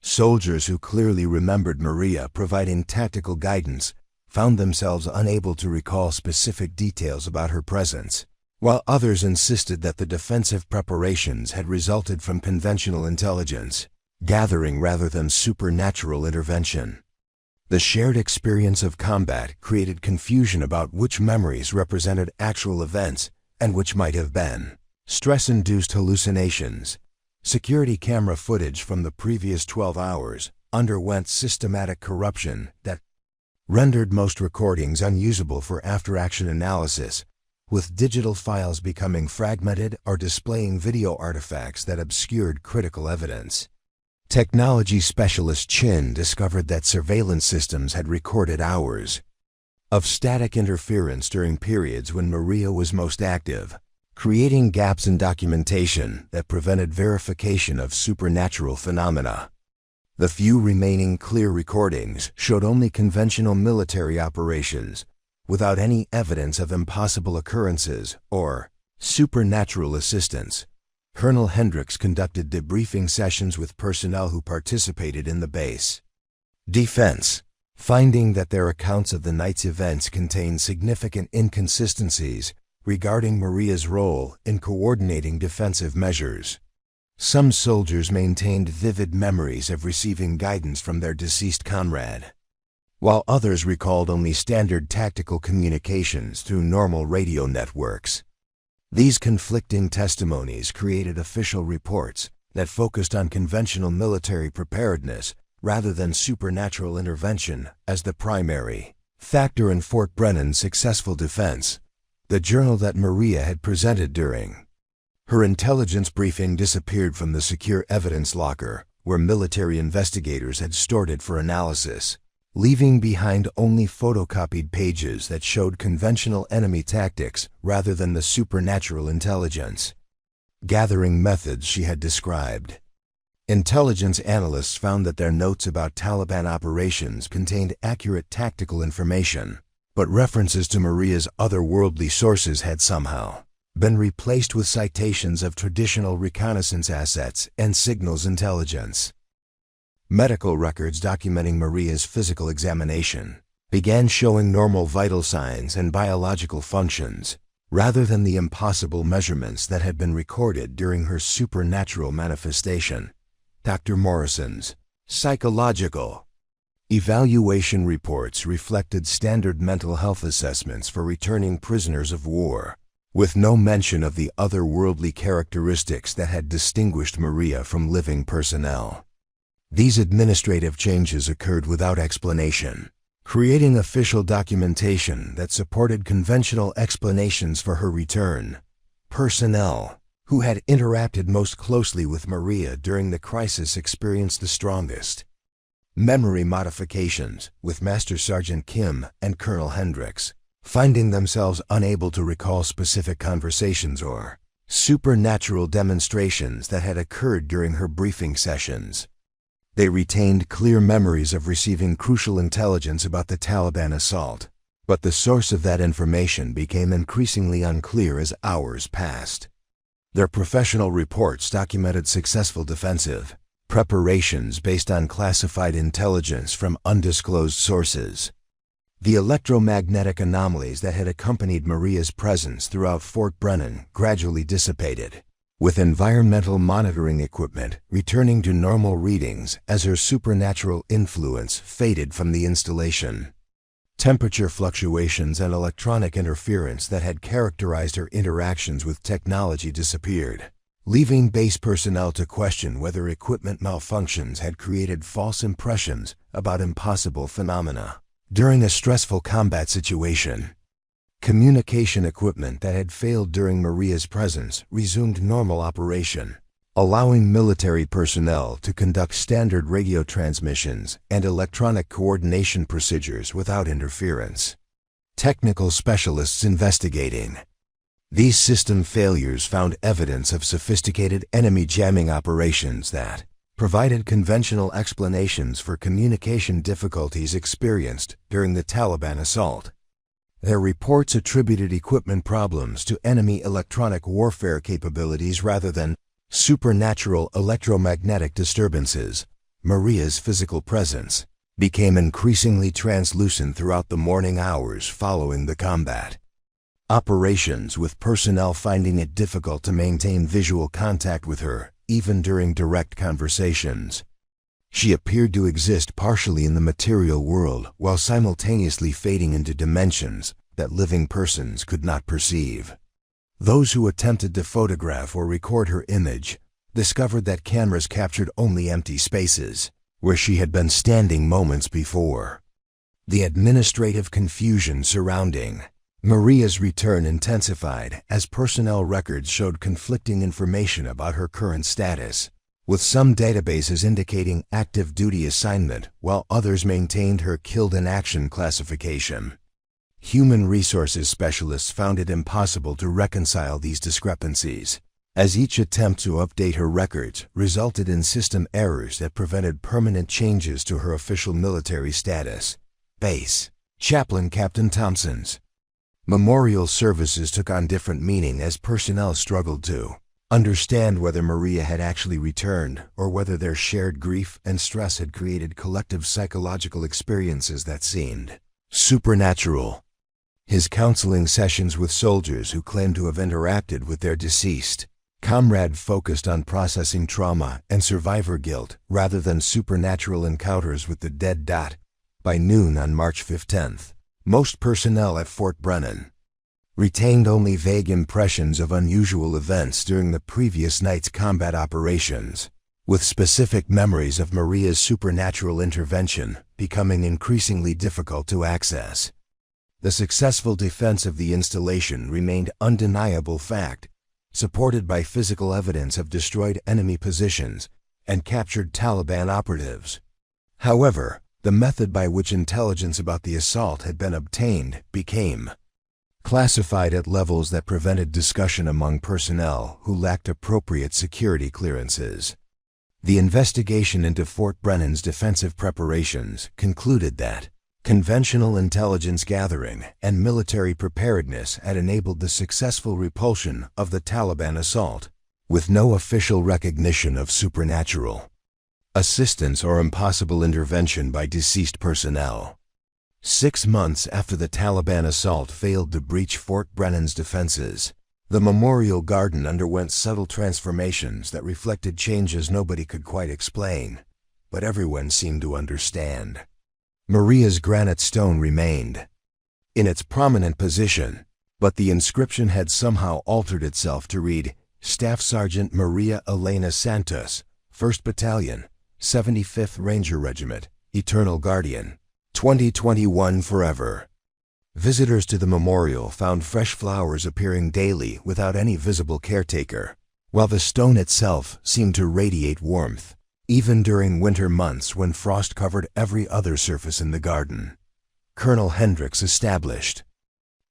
Soldiers who clearly remembered Maria providing tactical guidance found themselves unable to recall specific details about her presence, while others insisted that the defensive preparations had resulted from conventional intelligence gathering rather than supernatural intervention. The shared experience of combat created confusion about which memories represented actual events and which might have been stress-induced hallucinations. Security camera footage from the previous 12 hours underwent systematic corruption that rendered most recordings unusable for after-action analysis, with digital files becoming fragmented or displaying video artifacts that obscured critical evidence. Technology specialist Chin discovered that surveillance systems had recorded hours of static interference during periods when Maria was most active, creating gaps in documentation that prevented verification of supernatural phenomena. The few remaining clear recordings showed only conventional military operations, without any evidence of impossible occurrences or supernatural assistance. Colonel Hendricks conducted debriefing sessions with personnel who participated in the base defense, finding that their accounts of the night's events contained significant inconsistencies regarding Maria's role in coordinating defensive measures. Some soldiers maintained vivid memories of receiving guidance from their deceased comrade, while others recalled only standard tactical communications through normal radio networks. These conflicting testimonies created official reports that focused on conventional military preparedness rather than supernatural intervention as the primary factor in Fort Brennan's successful defense. The journal that Maria had presented during her intelligence briefing disappeared from the secure evidence locker where military investigators had stored it for analysis, leaving behind only photocopied pages that showed conventional enemy tactics rather than the supernatural intelligence gathering methods she had described. Intelligence analysts found that their notes about Taliban operations contained accurate tactical information, but references to Maria's otherworldly sources had somehow been replaced with citations of traditional reconnaissance assets and signals intelligence. Medical records documenting Maria's physical examination began showing normal vital signs and biological functions, rather than the impossible measurements that had been recorded during her supernatural manifestation. Dr. Morrison's psychological evaluation reports reflected standard mental health assessments for returning prisoners of war, with no mention of the otherworldly characteristics that had distinguished Maria from living personnel. These administrative changes occurred without explanation, creating official documentation that supported conventional explanations for her return. Personnel who had interacted most closely with Maria during the crisis experienced the strongest memory modifications, with Master Sergeant Kim and Colonel Hendricks finding themselves unable to recall specific conversations or supernatural demonstrations that had occurred during her briefing sessions. They retained clear memories of receiving crucial intelligence about the Taliban assault, but the source of that information became increasingly unclear as hours passed. Their professional reports documented successful defensive preparations based on classified intelligence from undisclosed sources. The electromagnetic anomalies that had accompanied Maria's presence throughout Fort Brennan gradually dissipated, with environmental monitoring equipment returning to normal readings as her supernatural influence faded from the installation. Temperature fluctuations and electronic interference that had characterized her interactions with technology disappeared, leaving base personnel to question whether equipment malfunctions had created false impressions about impossible phenomena. During a stressful combat situation, communication equipment that had failed during Maria's presence resumed normal operation, allowing military personnel to conduct standard radio transmissions and electronic coordination procedures without interference. Technical specialists investigating these system failures found evidence of sophisticated enemy jamming operations that provided conventional explanations for communication difficulties experienced during the Taliban assault. Their reports attributed equipment problems to enemy electronic warfare capabilities rather than supernatural electromagnetic disturbances. Maria's physical presence became increasingly translucent throughout the morning hours following the combat operations, with personnel finding it difficult to maintain visual contact with her, even during direct conversations. She appeared to exist partially in the material world while simultaneously fading into dimensions that living persons could not perceive. Those who attempted to photograph or record her image discovered that cameras captured only empty spaces where she had been standing moments before. The administrative confusion surrounding Maria's return intensified as personnel records showed conflicting information about her current status, with some databases indicating active duty assignment while others maintained her killed in action classification. Human resources specialists found it impossible to reconcile these discrepancies, as each attempt to update her records resulted in system errors that prevented permanent changes to her official military status. Base Chaplain Captain Thompson's memorial services took on different meaning as personnel struggled to understand whether Maria had actually returned or whether their shared grief and stress had created collective psychological experiences that seemed supernatural. His counseling sessions with soldiers who claimed to have interacted with their deceased comrade focused on processing trauma and survivor guilt rather than supernatural encounters with the dead. By noon on March 15th, most personnel at Fort Brennan retained only vague impressions of unusual events during the previous night's combat operations, with specific memories of Maria's supernatural intervention becoming increasingly difficult to access. The successful defense of the installation remained undeniable fact, supported by physical evidence of destroyed enemy positions and captured Taliban operatives. However, the method by which intelligence about the assault had been obtained became classified at levels that prevented discussion among personnel who lacked appropriate security clearances. The investigation into Fort Brennan's defensive preparations concluded that conventional intelligence gathering and military preparedness had enabled the successful repulsion of the Taliban assault, with no official recognition of supernatural assistance or impossible intervention by deceased personnel. 6 months after the Taliban assault failed to breach Fort Brennan's defenses, the Memorial Garden underwent subtle transformations that reflected changes nobody could quite explain, but everyone seemed to understand. Maria's granite stone remained in its prominent position, but the inscription had somehow altered itself to read, Staff Sergeant Maria Elena Santos, 1st Battalion, 75th Ranger Regiment, Eternal Guardian, 2021 forever. Visitors to the memorial found fresh flowers appearing daily without any visible caretaker, while the stone itself seemed to radiate warmth, even during winter months when frost covered every other surface in the garden. Colonel Hendricks established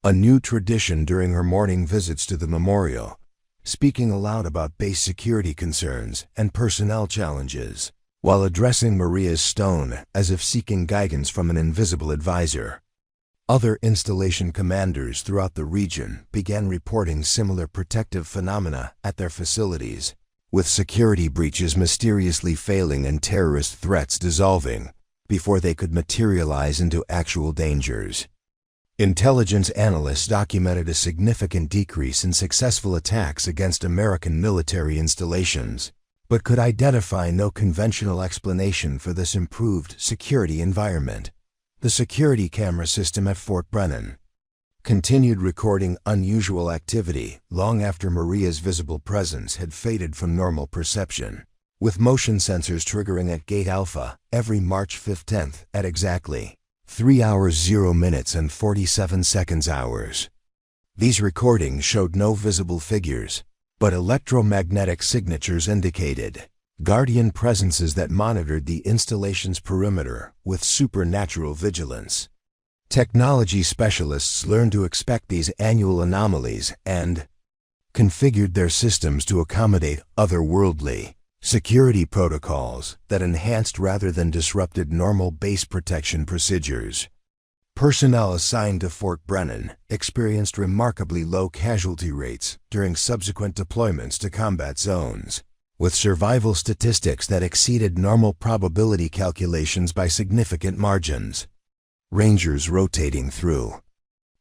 a new tradition during her morning visits to the memorial, speaking aloud about base security concerns and personnel challenges, while addressing Maria's stone as if seeking guidance from an invisible advisor. Other installation commanders throughout the region began reporting similar protective phenomena at their facilities, with security breaches mysteriously failing and terrorist threats dissolving before they could materialize into actual dangers. Intelligence analysts documented a significant decrease in successful attacks against American military installations, but could identify no conventional explanation for this improved security environment. The security camera system at Fort Brennan continued recording unusual activity long after Maria's visible presence had faded from normal perception, with motion sensors triggering at Gate Alpha every March 15th at exactly 3 hours 0 minutes and 47 seconds hours. These recordings showed no visible figures, but electromagnetic signatures indicated Guardian presences that monitored the installation's perimeter with supernatural vigilance. Technology specialists learned to expect these annual anomalies and configured their systems to accommodate otherworldly security protocols that enhanced rather than disrupted normal base protection procedures. Personnel assigned to Fort Brennan experienced remarkably low casualty rates during subsequent deployments to combat zones, with survival statistics that exceeded normal probability calculations by significant margins. Rangers rotating through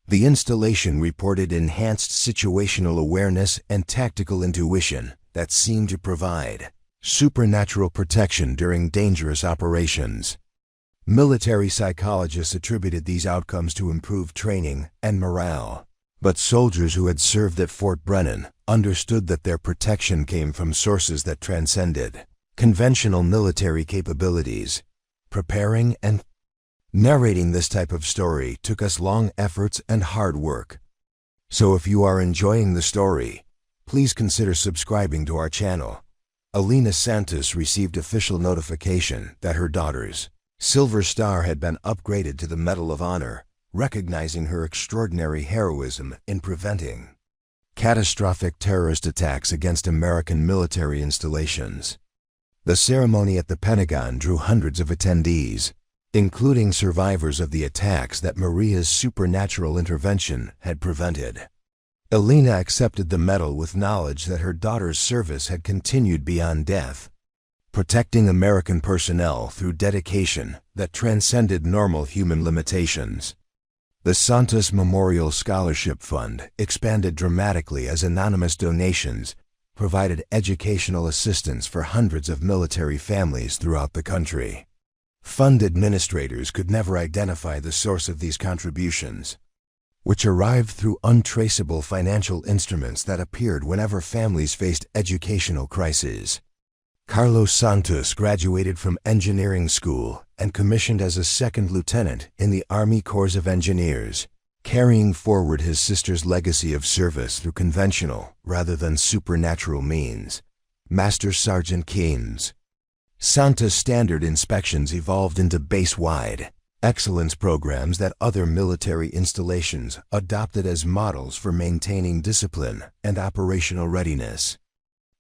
the installation reported enhanced situational awareness and tactical intuition that seemed to provide supernatural protection during dangerous operations. Military psychologists attributed these outcomes to improved training and morale, but soldiers who had served at Fort Brennan understood that their protection came from sources that transcended conventional military capabilities. Preparing and narrating this type of story took us long efforts and hard work. So if you are enjoying the story, please consider subscribing to our channel. Elena Santos received official notification that her daughter's Silver Star had been upgraded to the Medal of Honor, recognizing her extraordinary heroism in preventing catastrophic terrorist attacks against American military installations. The ceremony at the Pentagon drew hundreds of attendees, including survivors of the attacks that Maria's supernatural intervention had prevented. Elena accepted the medal with knowledge that her daughter's service had continued beyond death, protecting American personnel through dedication that transcended normal human limitations. The Santos Memorial Scholarship Fund expanded dramatically as anonymous donations provided educational assistance for hundreds of military families throughout the country. Fund administrators could never identify the source of these contributions, which arrived through untraceable financial instruments that appeared whenever families faced educational crises. Carlos Santos graduated from engineering school and commissioned as a second lieutenant in the Army Corps of Engineers, carrying forward his sister's legacy of service through conventional rather than supernatural means. Master Sergeant Keynes. Santos standard inspections evolved into base-wide excellence programs that other military installations adopted as models for maintaining discipline and operational readiness.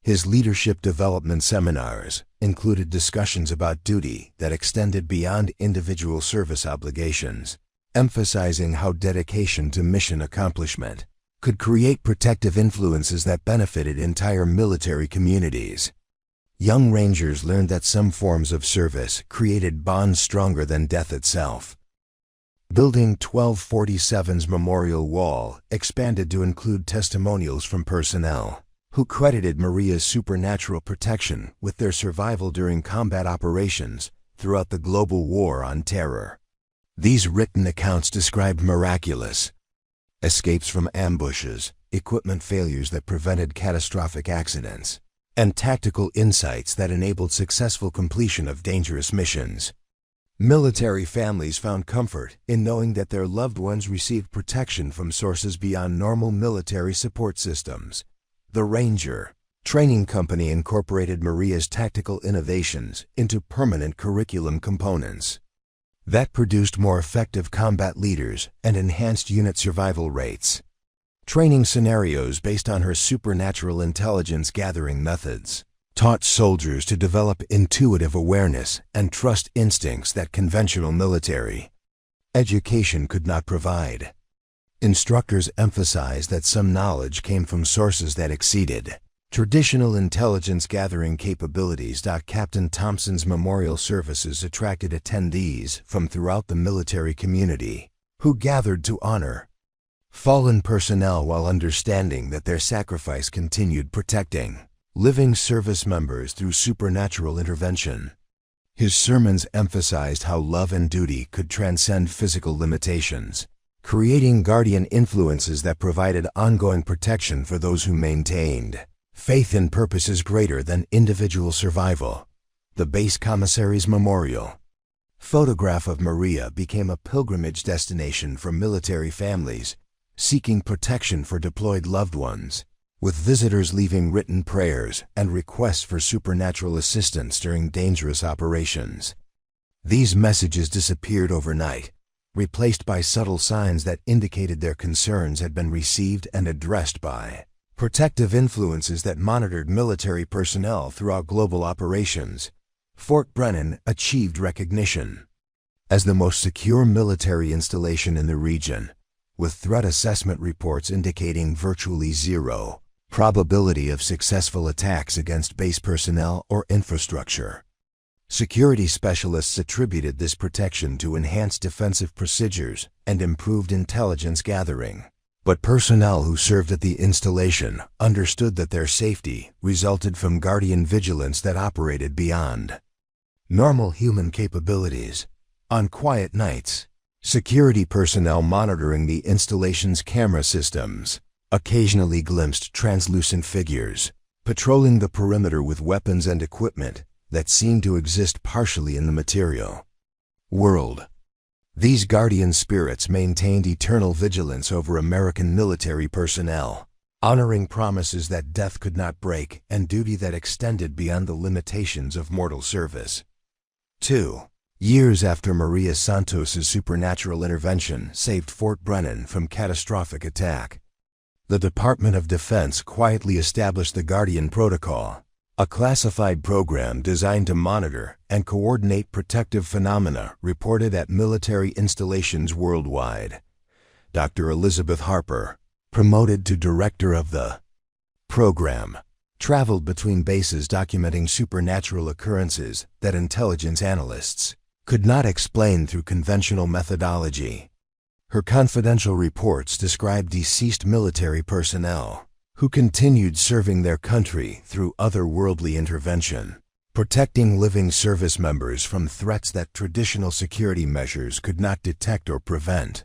His leadership development seminars included discussions about duty that extended beyond individual service obligations, emphasizing how dedication to mission accomplishment could create protective influences that benefited entire military communities. Young Rangers learned that some forms of service created bonds stronger than death itself. Building 1247's memorial wall expanded to include testimonials from personnel who credited Maria's supernatural protection with their survival during combat operations throughout the global war on terror. These written accounts described miraculous escapes from ambushes, equipment failures that prevented catastrophic accidents, and tactical insights that enabled successful completion of dangerous missions. Military families found comfort in knowing that their loved ones received protection from sources beyond normal military support systems. The Ranger Training Company incorporated Maria's tactical innovations into permanent curriculum components that produced more effective combat leaders and enhanced unit survival rates. Training scenarios based on her supernatural intelligence gathering methods taught soldiers to develop intuitive awareness and trust instincts that conventional military education could not provide. Instructors emphasized that some knowledge came from sources that exceeded traditional intelligence gathering capabilities. Captain Thompson's memorial services attracted attendees from throughout the military community who gathered to honor fallen personnel while understanding that their sacrifice continued protecting living service members through supernatural intervention. His sermons emphasized how love and duty could transcend physical limitations, creating guardian influences that provided ongoing protection for those who maintained faith in purposes greater than individual survival. The base commissary's memorial photograph of Maria became a pilgrimage destination for military families seeking protection for deployed loved ones, with visitors leaving written prayers and requests for supernatural assistance during dangerous operations. These messages disappeared overnight, replaced by subtle signs that indicated their concerns had been received and addressed by protective influences that monitored military personnel throughout global operations. Fort Brennan achieved recognition as the most secure military installation in the region, with threat assessment reports indicating virtually zero probability of successful attacks against base personnel or infrastructure. Security specialists attributed this protection to enhanced defensive procedures and improved intelligence gathering. But personnel who served at the installation understood that their safety resulted from guardian vigilance that operated beyond normal human capabilities. On quiet nights, security personnel monitoring the installation's camera systems occasionally glimpsed translucent figures patrolling the perimeter with weapons and equipment that seemed to exist partially in the material world. These guardian spirits maintained eternal vigilance over American military personnel, honoring promises that death could not break and duty that extended beyond the limitations of mortal service. 2 years after Maria Santos's supernatural intervention saved Fort Brennan from catastrophic attack, the Department of Defense quietly established the Guardian Protocol, a classified program designed to monitor and coordinate protective phenomena reported at military installations worldwide. Dr. Elizabeth Harper, promoted to director of the program, traveled between bases documenting supernatural occurrences that intelligence analysts could not explain through conventional methodology. Her confidential reports described deceased military personnel who continued serving their country through otherworldly intervention, protecting living service members from threats that traditional security measures could not detect or prevent.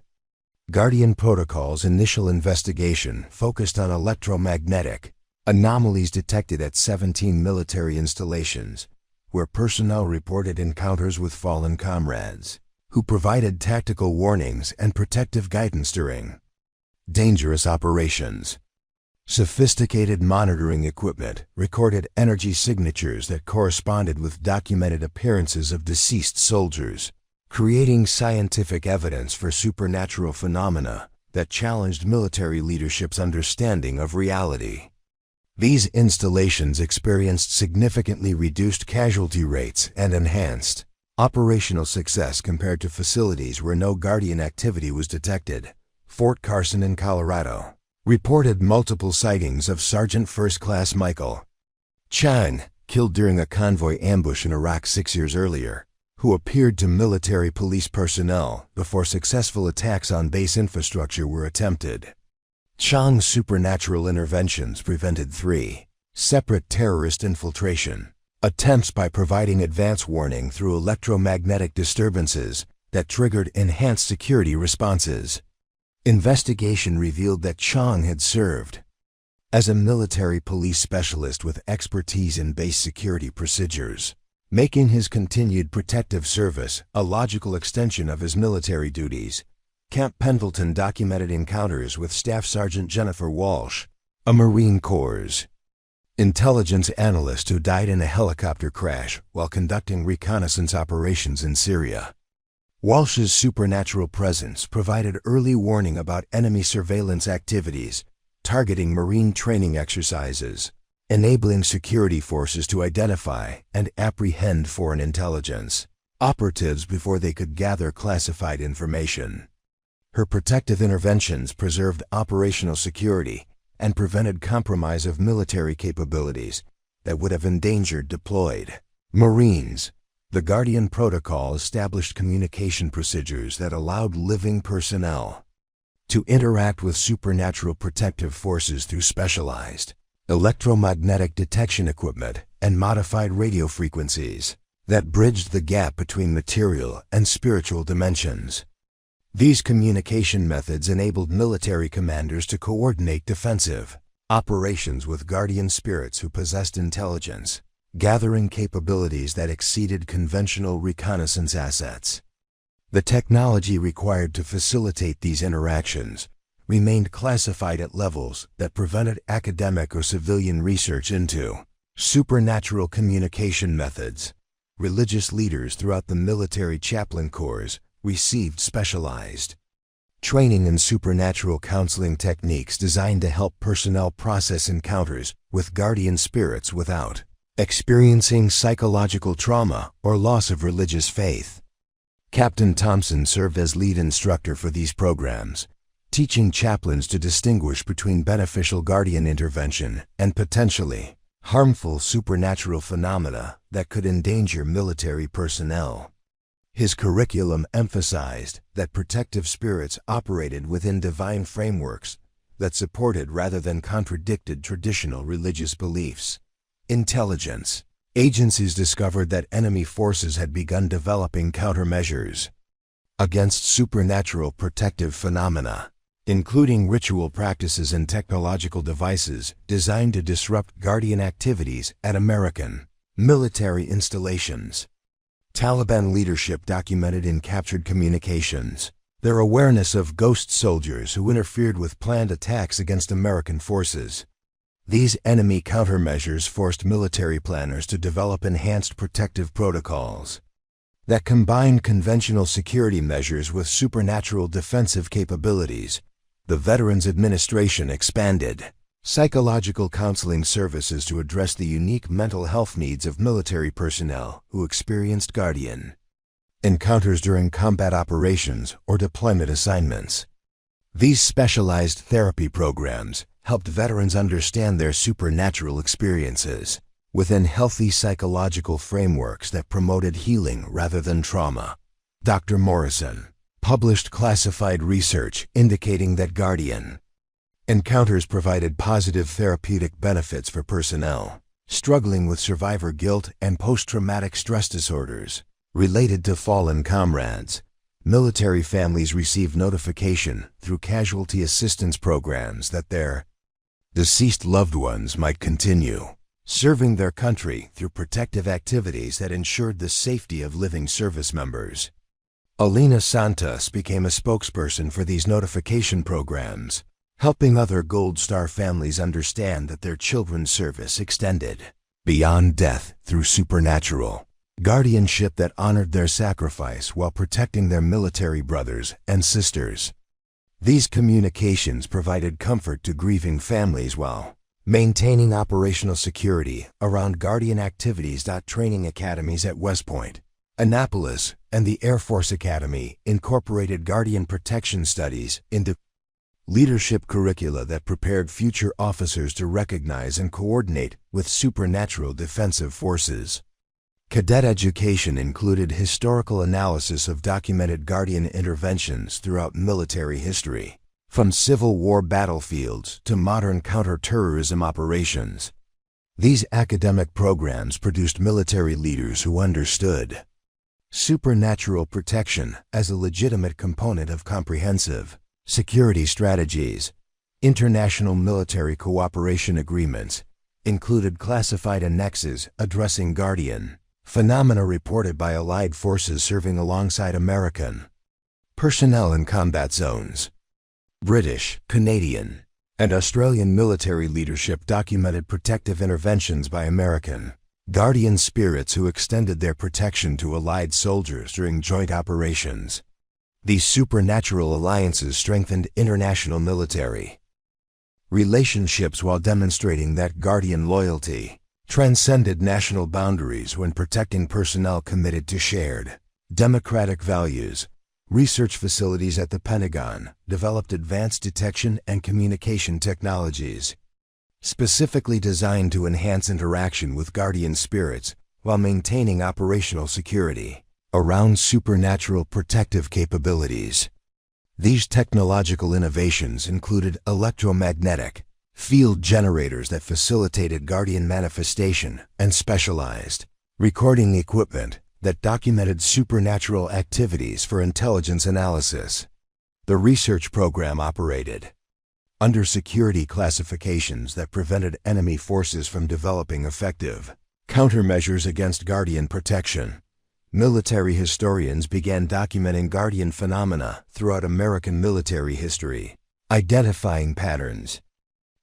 Guardian Protocol's initial investigation focused on electromagnetic anomalies detected at 17 military installations, where personnel reported encounters with fallen comrades, who provided tactical warnings and protective guidance during dangerous operations. Sophisticated monitoring equipment recorded energy signatures that corresponded with documented appearances of deceased soldiers, creating scientific evidence for supernatural phenomena that challenged military leadership's understanding of reality. These installations experienced significantly reduced casualty rates and enhanced operational success compared to facilities where no Guardian activity was detected. Fort Carson in Colorado reported multiple sightings of Sergeant First Class Michael Chang, killed during a convoy ambush in Iraq 6 years earlier. who appeared to military police personnel before successful attacks on base infrastructure were attempted. Chang's supernatural interventions prevented 3 separate terrorist infiltration attempts by providing advance warning through electromagnetic disturbances that triggered enhanced security responses. Investigation revealed that Chang had served as a military police specialist with expertise in base security procedures, making his continued protective service a logical extension of his military duties. Camp Pendleton documented encounters with Staff Sergeant Jennifer Walsh, a Marine Corps intelligence analyst who died in a helicopter crash while conducting reconnaissance operations in Syria. Walsh's supernatural presence provided early warning about enemy surveillance activities, targeting Marine training exercises, enabling security forces to identify and apprehend foreign intelligence operatives before they could gather classified information. Her protective interventions preserved operational security and prevented compromise of military capabilities that would have endangered deployed Marines. The Guardian Protocol established communication procedures that allowed living personnel to interact with supernatural protective forces through specialized electromagnetic detection equipment and modified radio frequencies that bridged the gap between material and spiritual dimensions. These communication methods enabled military commanders to coordinate defensive operations with guardian spirits who possessed intelligence, gathering capabilities that exceeded conventional reconnaissance assets. The technology required to facilitate these interactions remained classified at levels that prevented academic or civilian research into supernatural communication methods. Religious leaders throughout the military chaplain corps received specialized training in supernatural counseling techniques designed to help personnel process encounters with guardian spirits without experiencing psychological trauma or loss of religious faith. Captain Thompson served as lead instructor for these programs, teaching chaplains to distinguish between beneficial guardian intervention and potentially harmful supernatural phenomena that could endanger military personnel. His curriculum emphasized that protective spirits operated within divine frameworks that supported rather than contradicted traditional religious beliefs. Intelligence agencies discovered that enemy forces had begun developing countermeasures against supernatural protective phenomena, including ritual practices and technological devices designed to disrupt guardian activities at American military installations. Taliban leadership documented in captured communications their awareness of ghost soldiers who interfered with planned attacks against American forces. These enemy countermeasures forced military planners to develop enhanced protective protocols that combined conventional security measures with supernatural defensive capabilities. The Veterans Administration expanded psychological counseling services to address the unique mental health needs of military personnel who experienced guardian encounters during combat operations or deployment assignments. These specialized therapy programs helped veterans understand their supernatural experiences within healthy psychological frameworks that promoted healing rather than trauma. Dr. Morrison published classified research indicating that guardian encounters provided positive therapeutic benefits for personnel struggling with survivor guilt and post-traumatic stress disorders related to fallen comrades. Military families received notification through casualty assistance programs that their deceased loved ones might continue serving their country through protective activities that ensured the safety of living service members. Alina Santos became a spokesperson for these notification programs, helping other Gold Star families understand that their children's service extended beyond death through supernatural guardianship that honored their sacrifice while protecting their military brothers and sisters. These communications provided comfort to grieving families while maintaining operational security around guardian activities. Training academies at West Point, Annapolis, and the Air Force Academy incorporated guardian protection studies into leadership curricula that prepared future officers to recognize and coordinate with supernatural defensive forces. Cadet education included historical analysis of documented Guardian interventions throughout military history, from Civil War battlefields to modern counter-terrorism operations. These academic programs produced military leaders who understood supernatural protection as a legitimate component of comprehensive security strategies. International military cooperation agreements included classified annexes addressing Guardian phenomena reported by Allied forces serving alongside American personnel in combat zones. British, Canadian, and Australian military leadership documented protective interventions by American Guardian spirits who extended their protection to Allied soldiers during joint operations. These supernatural alliances strengthened international military relationships while demonstrating that Guardian loyalty transcended national boundaries when protecting personnel committed to shared democratic values. Research facilities at the Pentagon developed advanced detection and communication technologies, specifically designed to enhance interaction with Guardian spirits while maintaining operational security around supernatural protective capabilities. These technological innovations included electromagnetic field generators that facilitated Guardian manifestation and specialized recording equipment that documented supernatural activities for intelligence analysis. The research program operated under security classifications that prevented enemy forces from developing effective countermeasures against Guardian protection. Military historians began documenting Guardian phenomena throughout American military history, identifying patterns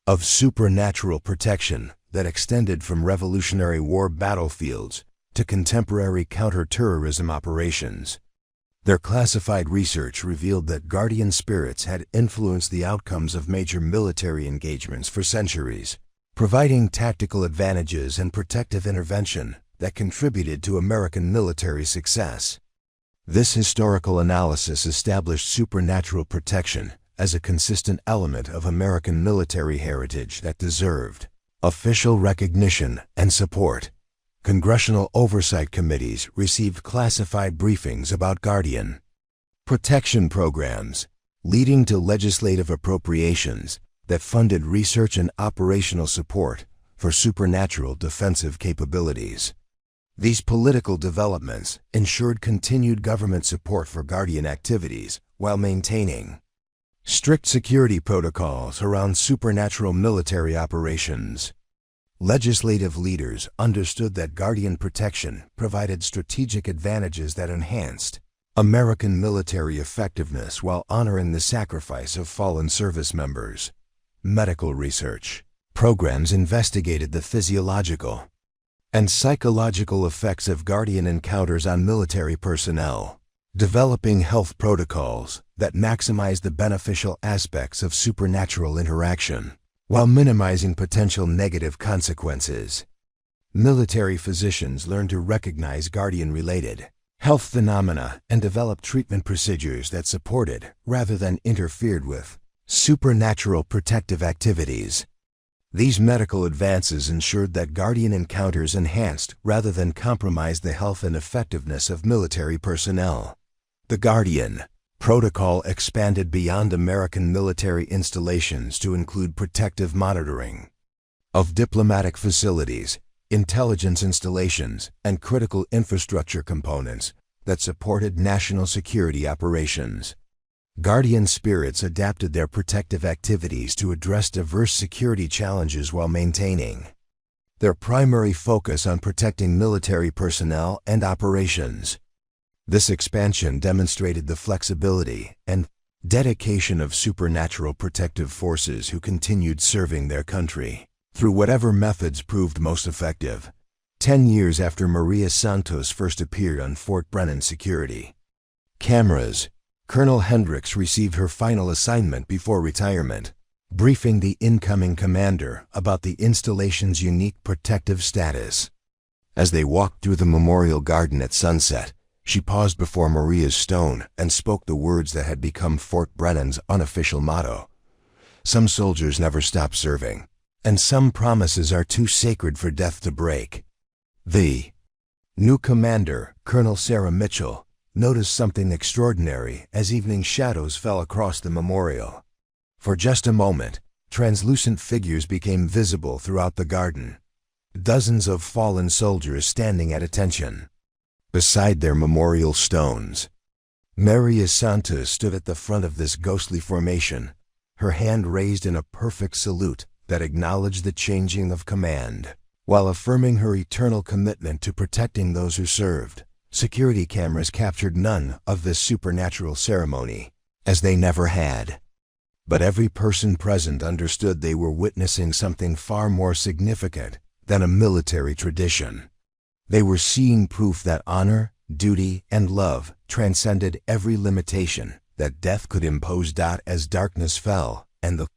of supernatural protection that extended from Revolutionary War battlefields to contemporary counter-terrorism operations. Their classified research revealed that Guardian spirits had influenced the outcomes of major military engagements for centuries, providing tactical advantages and protective intervention that contributed to American military success. This historical analysis established supernatural protection as a consistent element of American military heritage that deserved official recognition and support. Congressional oversight committees received classified briefings about Guardian protection programs, leading to legislative appropriations that funded research and operational support for supernatural defensive capabilities. These political developments ensured continued government support for Guardian activities while maintaining strict security protocols around supernatural military operations. Legislative leaders understood that Guardian protection provided strategic advantages that enhanced American military effectiveness while honoring the sacrifice of fallen service members. Medical research programs investigated the physiological and psychological effects of Guardian encounters on military personnel, developing health protocols that maximize the beneficial aspects of supernatural interaction while minimizing potential negative consequences. Military physicians learned to recognize Guardian-related health phenomena and develop treatment procedures that supported, rather than interfered with, supernatural protective activities. These medical advances ensured that Guardian encounters enhanced rather than compromised the health and effectiveness of military personnel. The Guardian protocol expanded beyond American military installations to include protective monitoring of diplomatic facilities, intelligence installations, and critical infrastructure components that supported national security operations. Guardian spirits adapted their protective activities to address diverse security challenges while maintaining their primary focus on protecting military personnel and operations. This expansion demonstrated the flexibility and dedication of supernatural protective forces who continued serving their country through whatever methods proved most effective. 10 years after Maria Santos first appeared on Fort Brennan security cameras, Colonel Hendricks received her final assignment before retirement, briefing the incoming commander about the installation's unique protective status. As they walked through the memorial garden at sunset, she paused before Maria's stone and spoke the words that had become Fort Brennan's unofficial motto. Some soldiers never stop serving, and some promises are too sacred for death to break. The New commander, Colonel Sarah Mitchell, noticed something extraordinary as evening shadows fell across the memorial. For just a moment, translucent figures became visible throughout the garden. Dozens of fallen soldiers standing at attention. Beside their memorial stones, Maria Santos stood at the front of this ghostly formation, her hand raised in a perfect salute that acknowledged the changing of command. While affirming her eternal commitment to protecting those who served, security cameras captured none of this supernatural ceremony, as they never had. But every person present understood they were witnessing something far more significant than a military tradition. They were seeing proof that honor, duty, and love transcended every limitation that death could impose. As darkness fell and the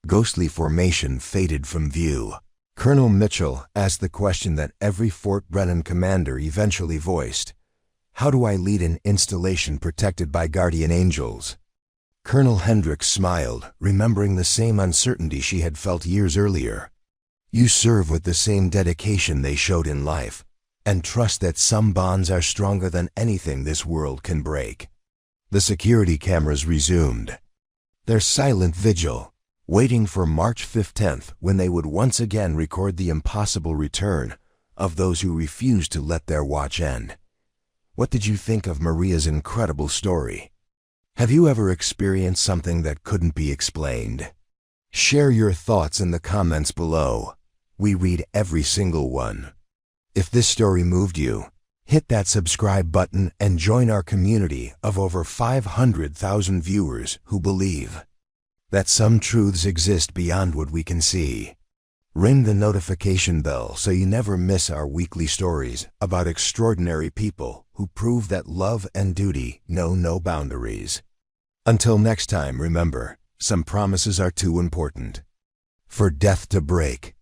ghostly formation faded from view, Colonel Mitchell asked the question that every Fort Brennan commander eventually voiced: how do I lead an installation protected by guardian angels? Colonel Hendricks smiled, remembering the same uncertainty she had felt years earlier. You serve with the same dedication they showed in life, and trust that some bonds are stronger than anything this world can break. The security cameras resumed their silent vigil, waiting for March 15th, when they would once again record the impossible return of those who refused to let their watch end. What did you think of Maria's incredible story? Have you ever experienced something that couldn't be explained? Share your thoughts in the comments below. We read every single one. If this story moved you, hit that subscribe button and join our community of over 500,000 viewers who believe that some truths exist beyond what we can see. Ring the notification bell so you never miss our weekly stories about extraordinary people who prove that love and duty know no boundaries. Until next time, remember, some promises are too important for death to break.